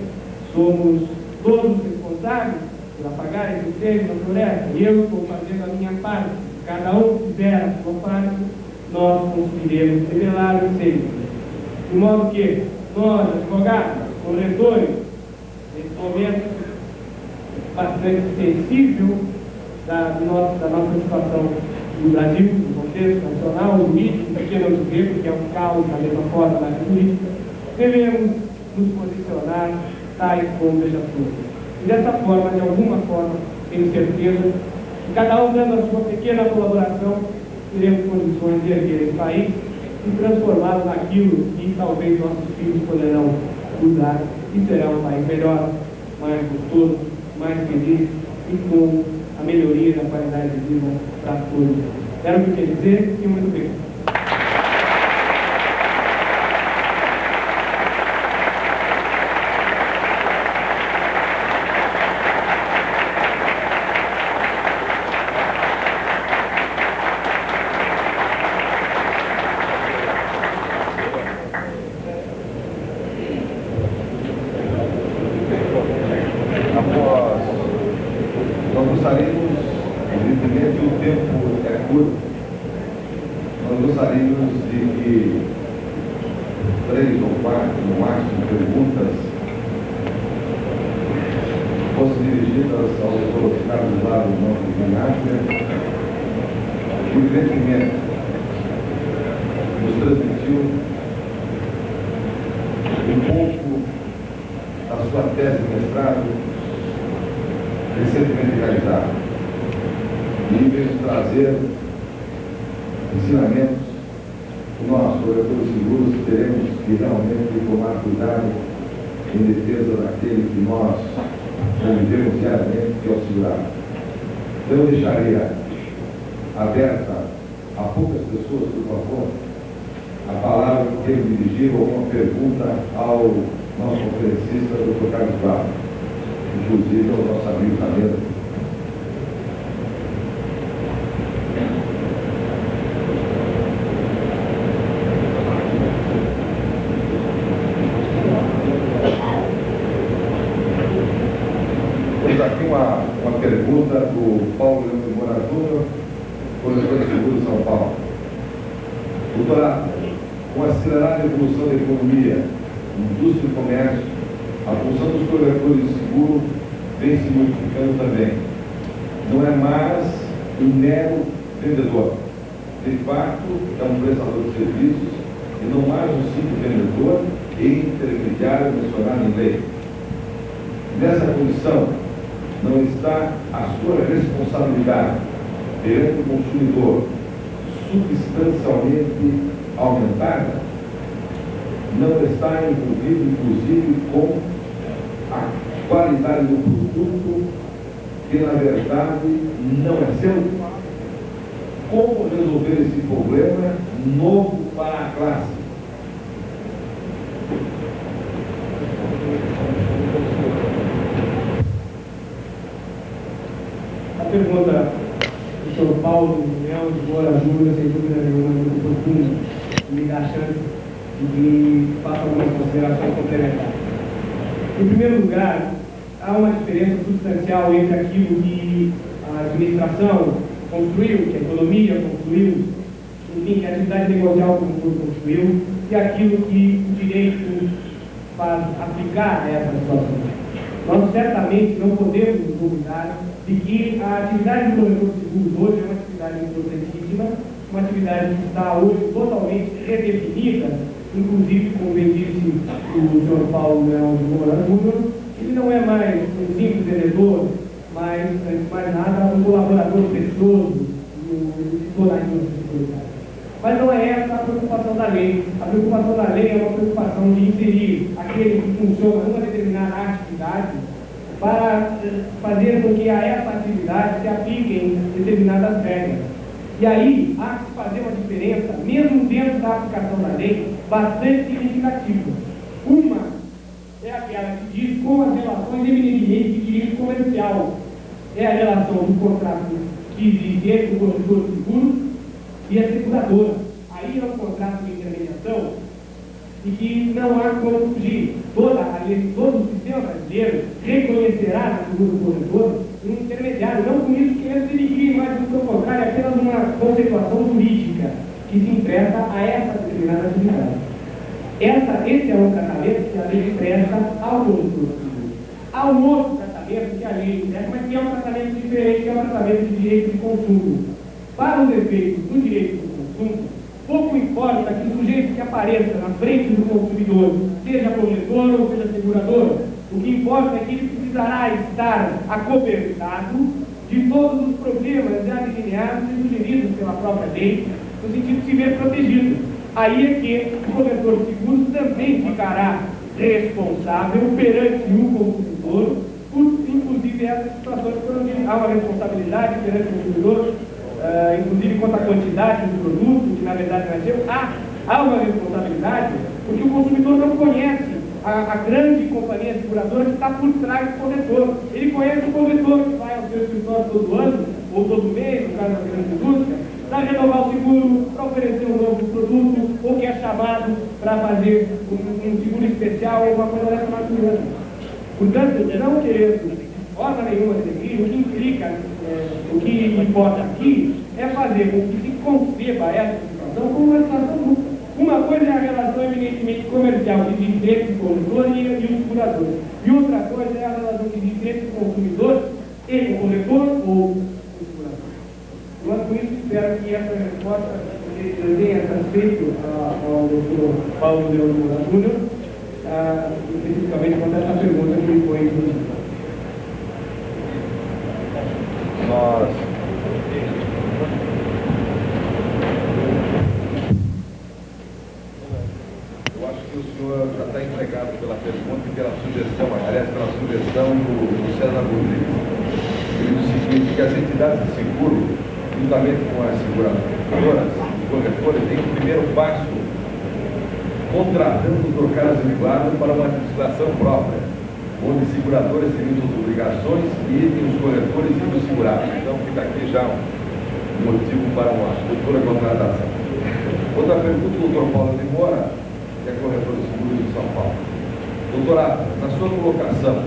Speaker 2: somos todos responsáveis por apagar esse incêndio na floresta, e eu estou fazendo a minha parte. Cada um fizer a sua parte, nós conseguiremos nivelar o incêndio. De modo que nós, advogados, corretores, nesse momento bastante sensível da nossa situação no Brasil, no contexto nacional, jurídico, que não dizer, porque é um caos da mesma forma na política, devemos nos posicionar tais como beija-flor. E dessa forma, de alguma forma, tenho certeza que cada um dando a sua pequena colaboração, teremos condições de erguer esse país e transformá-lo naquilo que talvez nossos filhos poderão usar e será um país melhor, mais gostoso, mais feliz e com a melhoria da qualidade de vida para todos. Era o que eu queria dizer e muito bem.
Speaker 1: Evidentemente o tempo é curto. Nós gostaríamos de que 3 ou 4, no máximo, perguntas fossem dirigidas ao doutor Carlos Lado Monte de Nádia, que evidentemente nos transmitiu um pouco da sua tese de mestrado recentemente realizada. trazer ensinamentos. Nós, corretores seguros, teremos que realmente tomar cuidado em defesa daquele que nós convivemos diariamente, que é o segurado. Eu deixaria aberta a poucas pessoas, por favor, a palavra que ele dirigiu alguma pergunta ao nosso conferencista, Dr. Carlos Barros, inclusive ao nosso amigo Camelo. Temos aqui uma pergunta do Paulo Leandro Moura Júnior, corretor de seguros de São Paulo. Doutorado, com a acelerada evolução da economia, indústria e comércio, a função dos corretores de seguro vem se multiplicando também. Não é mais um mero vendedor. De fato, é um prestador de serviços e não mais um simples vendedor e intermediário mencionado em lei. Nessa condição, não está a sua responsabilidade perante o consumidor substancialmente aumentada? Não está envolvido, inclusive, com a qualidade do produto, que na verdade não é seu? Como resolver esse problema novo para a classe?
Speaker 2: A pergunta do Sr. Paulo Leão de Moura Júnior, sem dúvida nenhuma, muito profunda, me dá a chance de fazer algumas considerações complementares. Em primeiro lugar, há uma diferença substancial entre aquilo que a administração construiu, que a economia construiu, enfim, que a atividade negocial construiu, e aquilo que o direito faz aplicar a essa situação. Nós certamente não podemos nos duvidar de que a atividade do corretor de seguros hoje é uma atividade importantíssima, uma atividade que está hoje totalmente redefinida, inclusive, como bem disse o Sr. Paulo Leão de Moura Júnior, ele não é mais um simples vendedor, mas, antes de mais nada, um colaborador precioso de toda a indústria. Mas não é essa a preocupação da lei. A preocupação da lei é uma preocupação de inserir aquele que funciona numa determinada atividade para fazer com que a essa atividade se apliquem determinadas regras. E aí há que fazer uma diferença, mesmo dentro da aplicação da lei, bastante significativa. Uma é aquela que diz como as relações eminentemente de direito comercial. É a relação do contrato que existe entre o corretor de seguros e a seguradora. Aí é um contrato de intermediação e que não há como fugir. Todo o sistema brasileiro reconhecerá na figura do corretor um intermediário, não com isso que ele se ligue, mas pelo contrário, é apenas uma conceituação jurídica que se empresta a essa determinada atividade. Esse é um tratamento que a lei presta ao corretor de seguros. Há um outro tratamento que a lei presta, mas que é um tratamento diferente, que é um tratamento de direito de consumo. Para os efeitos do direito do consumo, pouco importa que o sujeito que apareça na frente do consumidor seja corretor ou seja segurador. O que importa é que ele precisará estar acobertado de todos os problemas já delineados e sugeridos pela própria lei, no sentido de se ver protegido. Aí é que o corretor de seguros também ficará responsável perante o consumidor por, inclusive, essas situações onde há uma responsabilidade perante o consumidor, inclusive quanto à quantidade do produto, que na verdade não é seu. Há uma responsabilidade porque o consumidor não conhece a grande companhia seguradora que está por trás do corretor. Ele conhece o corretor que vai ao seu escritório todo ano, ou todo mês, no caso da grande indústria, para renovar o seguro, para oferecer um novo produto, ou que é chamado para fazer um seguro especial, ou uma coisa dessa natureza. Portanto, não querendo de forma nenhuma seguir, o que implica, o que importa aqui é fazer com que se conceba essa situação como uma situação dupla. Uma coisa é a relação eminentemente comercial que diz entre o corretor e o segurador. E outra coisa é a relação que diz entre o consumidor e o corretor ou o segurador. Mas com isso espero que essa resposta tenha satisfeito ao Dr. Paulo Leão de Moura Júnior, especificamente quanto a essa pergunta que ele foi introduzida.
Speaker 1: o senhor já está empregado pela pergunta e pela sugestão, aliás, pela sugestão do César Rodrigues. Ele diz o seguinte, que as entidades de seguro, juntamente com as seguradoras, os corretores, têm o primeiro passo contratando trocar as guardas para uma administração própria, onde seguradoras limitam as obrigações e os corretores e os segurados. Então fica aqui já um motivo para uma futura contratação. Outra pergunta do Dr. Paulo de Moura, que é corretor de seguros de São Paulo. Doutorado, na sua colocação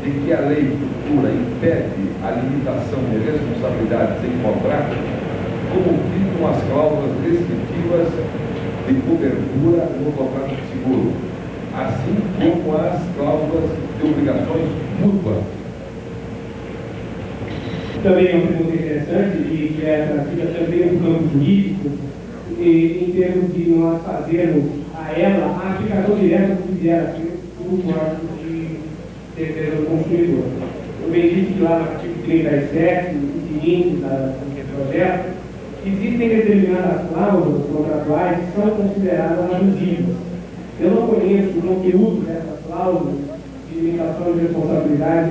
Speaker 1: de que a lei futura impede a limitação de responsabilidades em contrato, como ficam as cláusulas restritivas de cobertura no contrato de seguro, assim como as cláusulas de obrigações mútuas?
Speaker 2: Também é uma pergunta interessante e que essa fica também no campo jurídico, em termos de nós fazermos a ela a aplicação direta do que vier aqui do Código de Defesa do Consumidor. Eu bem disse que lá no artigo 37 e seguinte do projeto, existem determinadas cláusulas contratuais que são consideradas abusivas. Eu não conheço o conteúdo dessas cláusulas de limitação de responsabilidade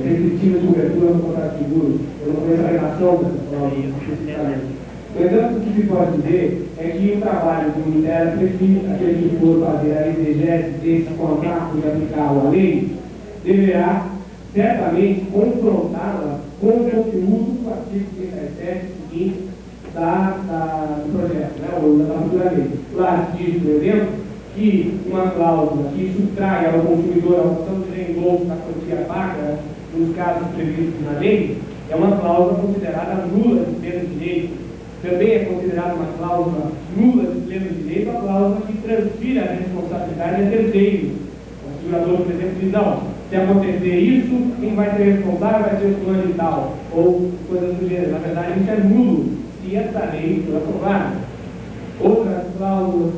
Speaker 2: restritiva de cobertura no contrato de seguro. Eu não conheço a relação dessas cláusulas especificamente. No entanto, o que se pode dizer é que o trabalho do Ministério Público, aquele que for fazer a exegese desse contrato e aplicá-lo à lei, deverá certamente confrontá-la com o conteúdo do artigo 37 seguinte do projeto, né, ou da futura lei. Lá diz, por exemplo, que uma cláusula que subtrai ao consumidor a opção de reembolso da quantia paga nos casos previstos na lei é uma cláusula considerada nula de pleno direito. Também é considerada uma cláusula nula de pleno direito a cláusula que transfira a responsabilidade a terceiro. O segurador, por exemplo, diz, não, se acontecer isso, quem vai ser responsável vai ser o fulano e tal, ou coisas do gênero. Na verdade, isso é nulo se essa lei for aprovada. Outras cláusulas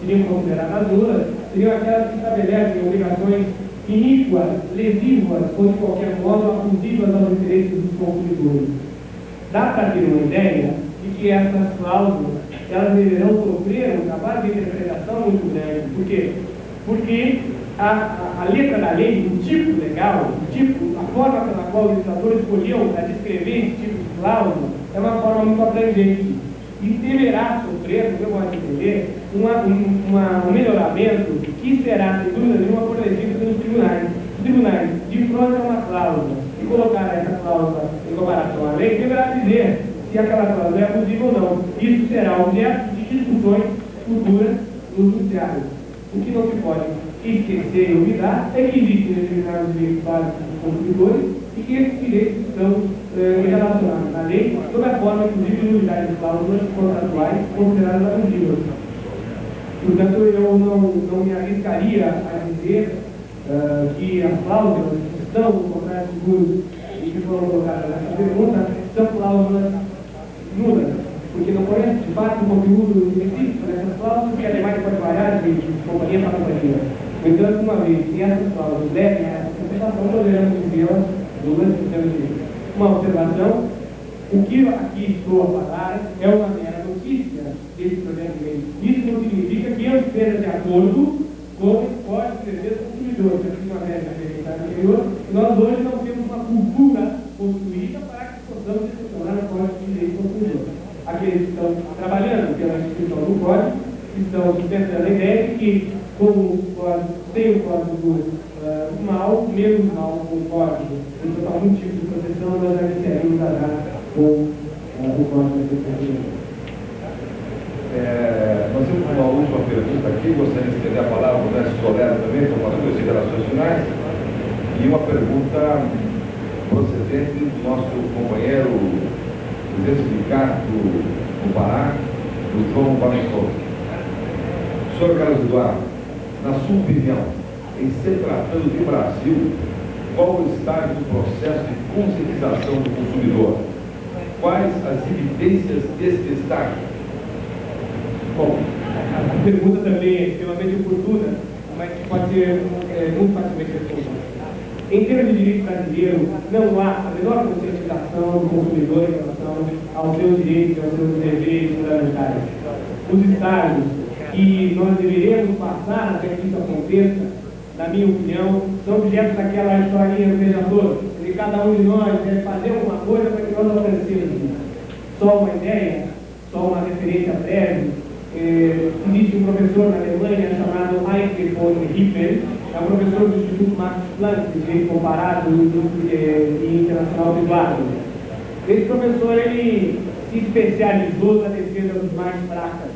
Speaker 2: que seriam consideradas nulas seriam aquelas que estabelecem obrigações iníquas, lesivas ou de qualquer modo abusivas aos interesses dos consumidores. Dá para ter uma ideia de que essas cláusulas elas deverão sofrer um trabalho de interpretação muito grande. Por quê? Porque a letra da lei, o tipo legal, a forma pela qual o legislador escolheu para descrever esse tipo de cláusula é uma forma muito abrangente. E deverá sofrer, no meu modo de entender, um melhoramento que será, sem dúvida nenhuma, fornecido pelos tribunais. Os tribunais, de fronte a uma cláusula, e colocar essa cláusula em comparação à lei, deverá dizer se aquela cláusula é abusiva ou não. Isso será objeto de discussões futuras no judiciário. O que não se pode esquecer e olvidar é que existem determinados direitos básicos dos consumidores e que esses direitos estão relacionados à lei, sob a forma, inclusive, de unidades de cláusulas contratuais consideradas abusivas. Portanto, eu não me arriscaria a dizer que as cláusulas que estão no contrato de seguro e que foram colocadas nessa pergunta são cláusulas nulas, porque não conheço de fato o conteúdo específico dessas cláusulas, que ademais pode variar de companhia para companhia. No entanto, uma vez que essas cláusulas devem a essa interpretação, poderemos dizê-las nulas em termos de uma observação. O que aqui estou a falar é uma mera notícia desse projeto de lei. Isso não significa que eu esteja de acordo com o Código de Defesa do Consumidor, que é uma regra feita anterior. Nós hoje não temos uma cultura construída para que possamos executar o Código de Direito do Consumidor. Aqueles que estão trabalhando pela instituição do Código estão sustentando a ideia de que, como tem o Código mal, menos mal com o Código, então algum tipo de proteção, nós já iniciaríamos a dar com o Código de Defesa do Consumidor.
Speaker 1: Nós temos uma última pergunta aqui, gostaria de estender a palavra ao Modesto Solero também, para uma considerações finais, e uma pergunta procedente do nosso companheiro, presidente do sindicato do Pará, do João Valençoso. Senhor Carlos Eduardo, na sua opinião, em se tratando de Brasil, qual o estágio do processo de conscientização do consumidor? Quais as evidências deste estágio?
Speaker 2: Bom, a pergunta também é extremamente oportuna, mas que pode ser muito facilmente respondida. Em termos de direito brasileiro, não há a menor conscientização do consumidor em relação aos seus direitos e aos seus deveres fundamentais. os estágios que nós deveremos passar até que isso aconteça, na minha opinião, são objetos daquela historinha do beija-flor. Cada um de nós deve fazer alguma coisa para que nós alcancemos só uma ideia, só uma referência breve. Existe um professor na Alemanha chamado Heinrich von Hippel, é um professor do Instituto Max Planck de Direito Comparado e Internacional de Eduardo. Esse professor ele se especializou na defesa dos mais fracos.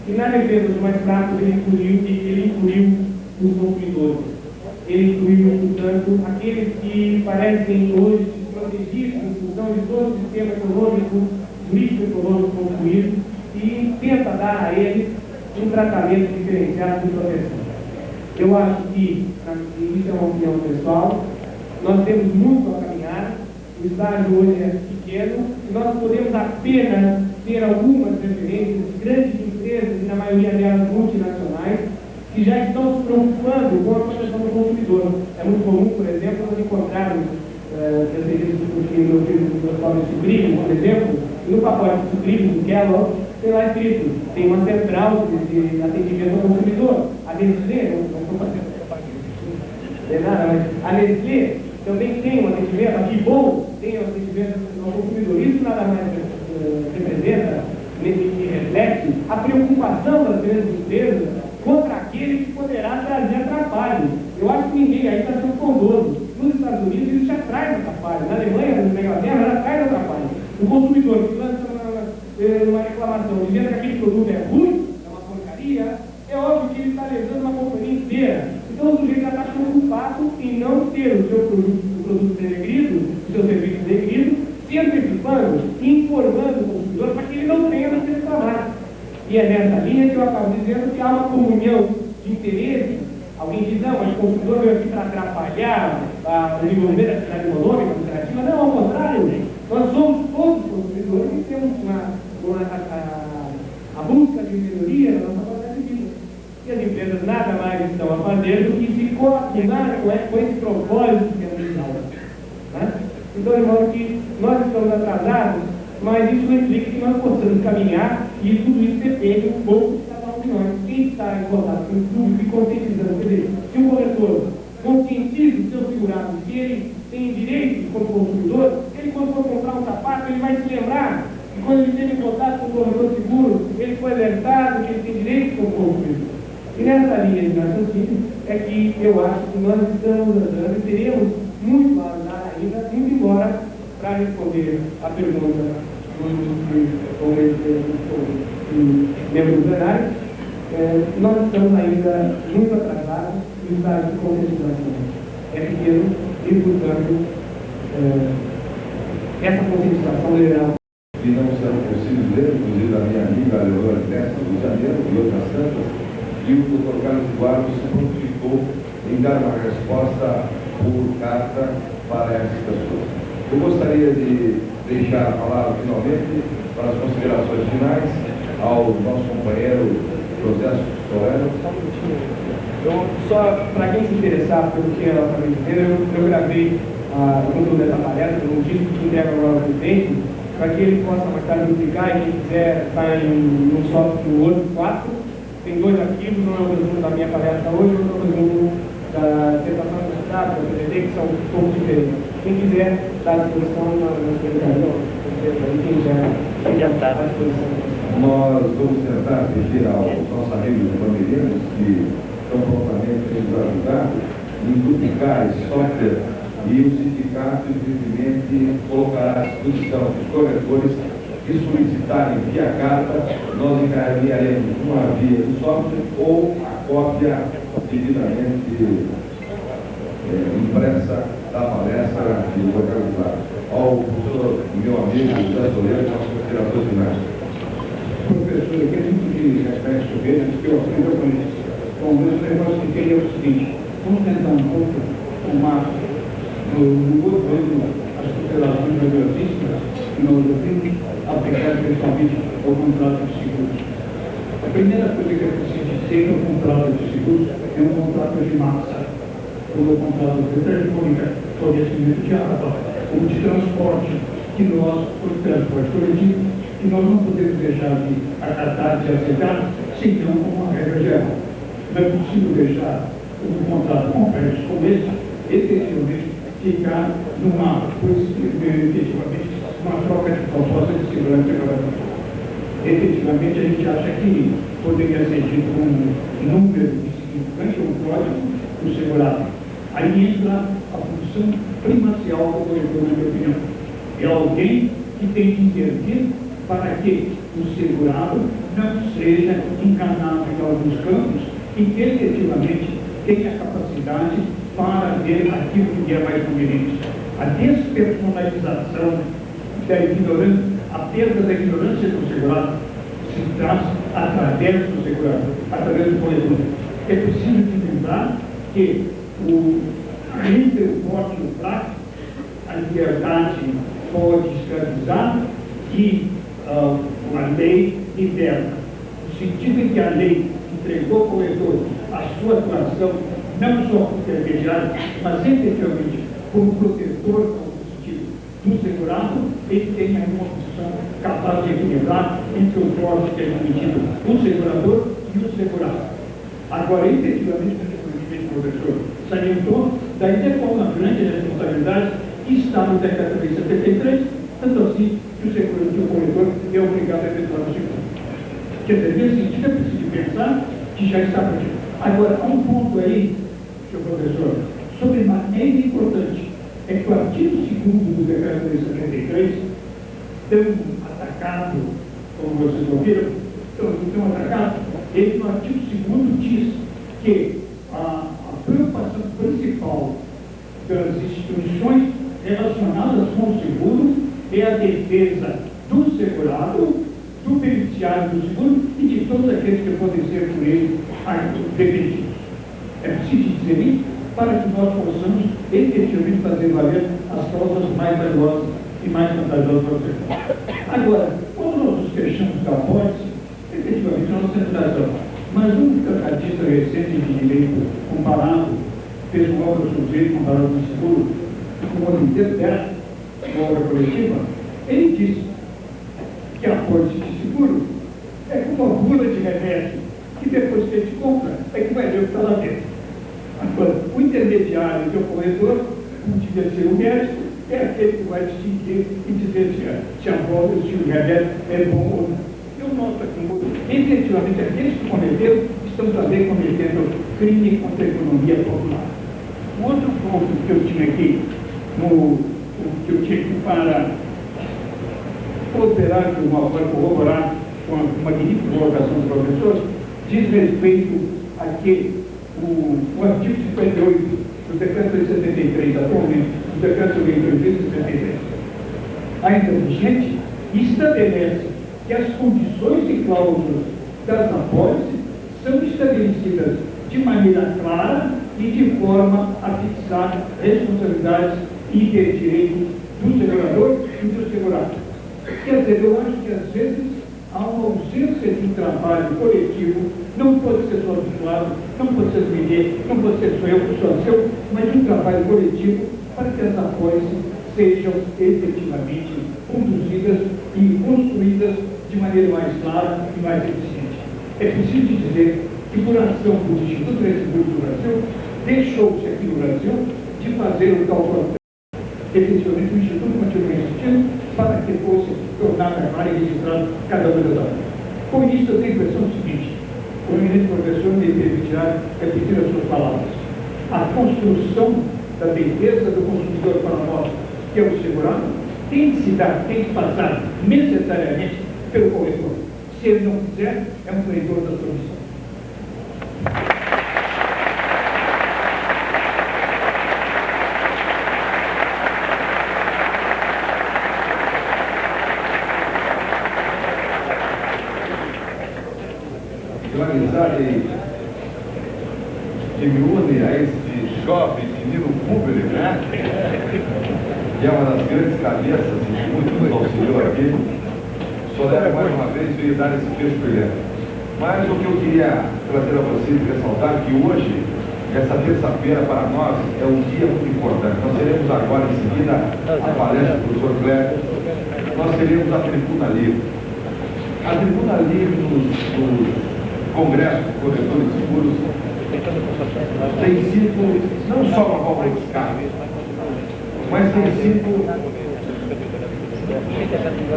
Speaker 2: E na defesa dos mais fracos ele incluiu os consumidores. Ele incluiu, portanto, aqueles que parecem hoje desprotegidos em função de todo o sistema econômico, político econômico construído, e tenta dar a eles um tratamento diferenciado de proteção. Eu acho que, isso é uma opinião pessoal, nós temos muito a caminhar, o estágio hoje é pequeno, e nós podemos apenas ter algumas referências de grandes empresas, e na maioria delas multinacionais, que já estão se preocupando com a proteção do consumidor. É muito comum, por exemplo, nós encontrarmos, eu sei disso porque meu filho gostava de sucrilhos, por exemplo, e no pacote de sucrilhos do Kellogg, tem lá escrito, tem uma central de atendimento ao consumidor. A Nestlé, não estou fazendo nada, mas a Nestlé também tem um atendimento, aqui bom, tem um atendimento ao consumidor. Isso nada mais representa, e reflete a preocupação das grandes empresas contra aquele que poderá trazer atrapalho. Eu acho que ninguém aí está sendo bondoso. Nos Estados Unidos isso já traz atrapalho. Na Alemanha, na Inglaterra, já traz atrapalho. O consumidor que lança uma reclamação dizendo que aquele produto é ruim, é uma porcaria, é óbvio que ele está lesando uma companhia inteira. Então o sujeito já está preocupado em não ter o seu produto denegrido, o seu serviço denegrido, se antecipando e informando o consumidor para que ele não tenha de reclamar. E é nessa linha que eu acabo dizendo que há uma comunhão de interesse. Alguém diz, não, mas o consumidor veio aqui para atrapalhar o desenvolvimento da atividade econômica, lucrativa. Não, ao contrário, nós somos todos consumidores e temos a busca de melhoria na nossa qualidade de vida. E as empresas nada mais estão a fazer do que se coordenar com esse propósito que é mundial. Né? Então, de modo que nós estamos atrasados, mas isso não implica que nós possamos caminhar e tudo isso depende um pouco de cada um de nós. Quem está em contato com o público e conscientizando, quer dizer, se o corretor conscientiza o seu segurado que ele tem direito como consumidor, ele quando for comprar um sapato, ele vai se lembrar que quando ele teve contato com o corretor seguro, ele foi alertado que ele tem direito como consumidor. E nessa linha de raciocínio é que eu acho que nós estamos andando e teremos muito a andar ainda, indo embora para responder a pergunta do membro do plenário. Nós estamos ainda muito atrasados e o estágio de conscientização é pequeno e, portanto, essa conscientização deverá.
Speaker 1: Que não serão possíveis ler, inclusive a minha amiga Leonora Testa, do Janeiro e outras tantas, e o Dr. Carlos Eduardo se prontificou em dar uma resposta por carta para essas pessoas. Eu gostaria de deixar a palavra finalmente para as considerações finais ao nosso companheiro José Solano.
Speaker 2: Só para quem se interessar pelo que ela está me dizendo, eu gravei o conteúdo dessa palestra num disco que entrega agora ao presidente, para que ele possa mais tarde publicar, e quem quiser está em um software no Word 4. Tem dois arquivos, um é o resumo da minha palestra hoje, outro é o resumo da dissertação do Estado, da PDT, que são um pouco diferentes. Quem quiser está à disposição na secretaria, quem quiser está à disposição.
Speaker 1: Nós vamos tentar pedir aos nossos amigos bandeirantes que estão prontamente nos ajudar em duplicar esse software, e o sindicato evidentemente colocará à disposição dos corretores que solicitarem via carta. Nós encaminharemos uma via do software ou a cópia devidamente impressa da palestra de localizar. Ao professor, meu amigo José Solano, as considerações finais.
Speaker 3: Professor, eu quero muito de reflexo dele, que eu aprendi com ele. Bom, o meu negócio que queria é o seguinte: vamos tentar um pouco tomar no outro ano as considerações bibliográficas que nós devemos aplicar principalmente ao contrato de seguros. A primeira coisa que é preciso ter no contrato de seguros é um contrato de massa, como o contrato de telefônica, fornecimento de água, ou de transporte, que nós, por transporte coletivo, que nós não podemos deixar de acatar a ser aceitado, senão como uma regra geral. Não é possível deixar um contrato complexo como esse, efetivamente, ficar efetivamente, uma troca de proposta de segurança regulatória. Efetivamente, a gente acha que poderia ser dito um número significante, um código do segurado. Aí entra a função primacial do corretor, na minha opinião. É alguém que tem que intervir para que o segurado não seja enganado em alguns campos e que efetivamente tenha capacidade para ver aquilo que é mais conveniente. A despersonalização da ignorância, a perda da ignorância do segurado se traz através do segurado, através do corretor. É preciso lembrar que entre o forte e o fraco, a liberdade pode escravizar e a lei liberta. No sentido em que a lei entregou ao corretor a sua atuação, não só como intermediário, mas efetivamente como protetor do segurado, ele tem aí uma posição capaz de equilibrar entre o forte que é admitido o segurador e o segurado. Agora, efetivamente, o professor salientou, daí é uma grande responsabilidade que está no decreto 73, tanto assim que o corretor é obrigado a efetuar o seguro. Quer dizer, nesse sentido, é preciso pensar que já está perdido. Agora, há um ponto aí, senhor professor, sobre maneira importante, é que o artigo 2º do decreto 73, tão atacado, como vocês ouviram, tão atacado, ele no artigo 2º diz que a preocupação principal das instituições relacionadas com o seguro é a defesa do segurado, do beneficiário do seguro e de todos aqueles que podem ser por ele defendidos. É preciso dizer isso para que nós possamos efetivamente fazer valer as causas mais valiosas e mais vantajosas para o seguro. Agora, quando nós nos fechamos da apólice, efetivamente nós temos razão. Mas um tratadista recente de direito comparado, fez uma obra sobre direito comparado com o seguro, com o inteiro dela, uma obra coletiva, ele disse que a apólice de seguro é como uma bula de remédio, que depois que a gente compra, é que vai ver o que está lá dentro. Agora, o intermediário que é o corretor, como devia ser o médico, é aquele que vai distinguir e dizer se a bola, se o remédio é bom ou não. Eu noto aqui, efetivamente, aqueles que cometeram estão também cometendo crime contra a economia popular. O outro ponto que eu tinha aqui, para cooperar de uma forma, corroborar com a magnífica colocação do professor, diz respeito a que o artigo 58 do decreto 73, atualmente, do decreto 83, ainda vigente, estabelece que as condições e cláusulas das apólices são estabelecidas de maneira clara e de forma a fixar responsabilidades e direitos do segurador e do segurado. Quer dizer, eu acho que às vezes há uma ausência de um trabalho coletivo, não pode ser só do lado, não pode ser do ninguém, não pode ser só eu, só seu, mas de um trabalho coletivo para que as apólices sejam efetivamente conduzidas e construídas de maneira mais clara e mais eficiente. É preciso dizer que, por ação do Instituto de Seguro do Brasil, deixou-se aqui no Brasil de fazer o cálculo. Efetivamente, o Instituto continua insistindo para que fosse tornado agora e registrado cada uma das áreas. Com isso, eu tenho a impressão seguinte: o eminente professor me permitirá repetir as suas palavras. A construção da defesa do consumidor para nós, que é o segurado, tem que passar necessariamente pelo corretor. Se ele não quiser, é um traidor da sua missão.
Speaker 1: amizade que me une a este jovem menino Kubler, né? Que é uma das grandes cabeças e muito nos auxiliou aqui. Solero, mais uma vez, veio dar esse texto brilhante. Mas o que eu queria trazer a vocês e ressaltar que hoje, essa terça-feira, para nós, é um dia muito importante. Nós teremos agora, em seguida, a palestra do professor Kleber. Nós teremos a tribuna livre. A tribuna livre nos congressos de corretores de seguros tem sido não só uma válvula de escape, mas tem sido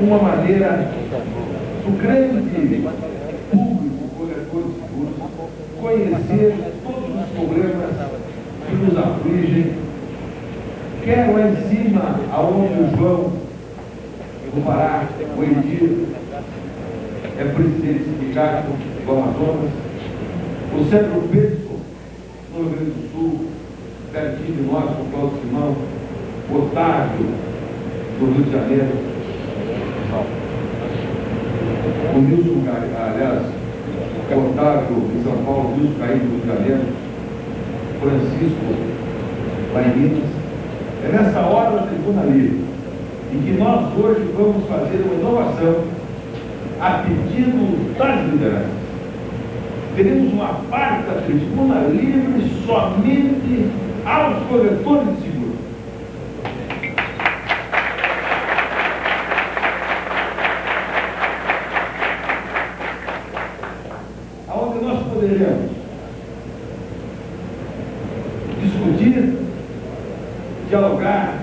Speaker 1: uma maneira do grande público corretor de seguros conhecer todos os problemas que nos afligem, quer lá em cima, aonde o João do Pará, o Edir, é presidente do sindicato do Amazonas, o Sérgio Pedro, no Rio Grande do Sul, pertinho de nós, com o Cláudio Simão, o Otávio, do Rio de Janeiro, o Nilson, aliás, o Otávio de São Paulo, o Nilson Caim do Rio de Janeiro, Francisco, lá em Minas. É nessa hora da tribuna livre em que nós hoje vamos fazer uma inovação a pedido das lideranças. Teremos uma parte da tribuna livre somente aos corretores de seguro. Aonde nós poderemos discutir, dialogar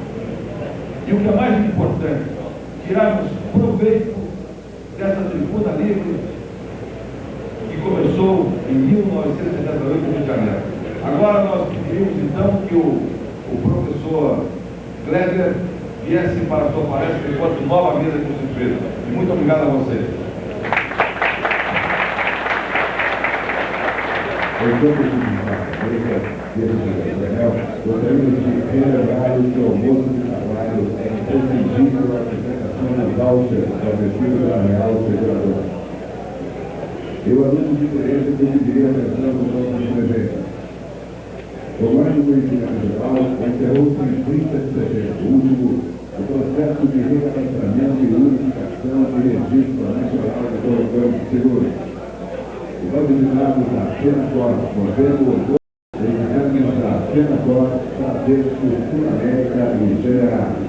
Speaker 1: e, o que é mais importante, tirarmos proveito dessa tribuna livre que começou em 1978 no Rio de Janeiro. Agora nós pedimos então que o professor Kleber viesse para a sua palestra enquanto nova mesa constituída. E muito obrigado a vocês.
Speaker 4: Gostaria de relembrar que o almoço de trabalho é imprescindível a apresentação das vouchers da abertura da Real Seguradora. Eu aluno diferente que eu pediria atenção dos nossos presentes. O ano do conhecimento geral encerrou-se em 30 de setembro, último, o processo de recadastramento e unificação de registro nacional de corretores de seguros. O banco de dados da Senacor, movendo o exames da Senacor, Bradesco, Sul América e General.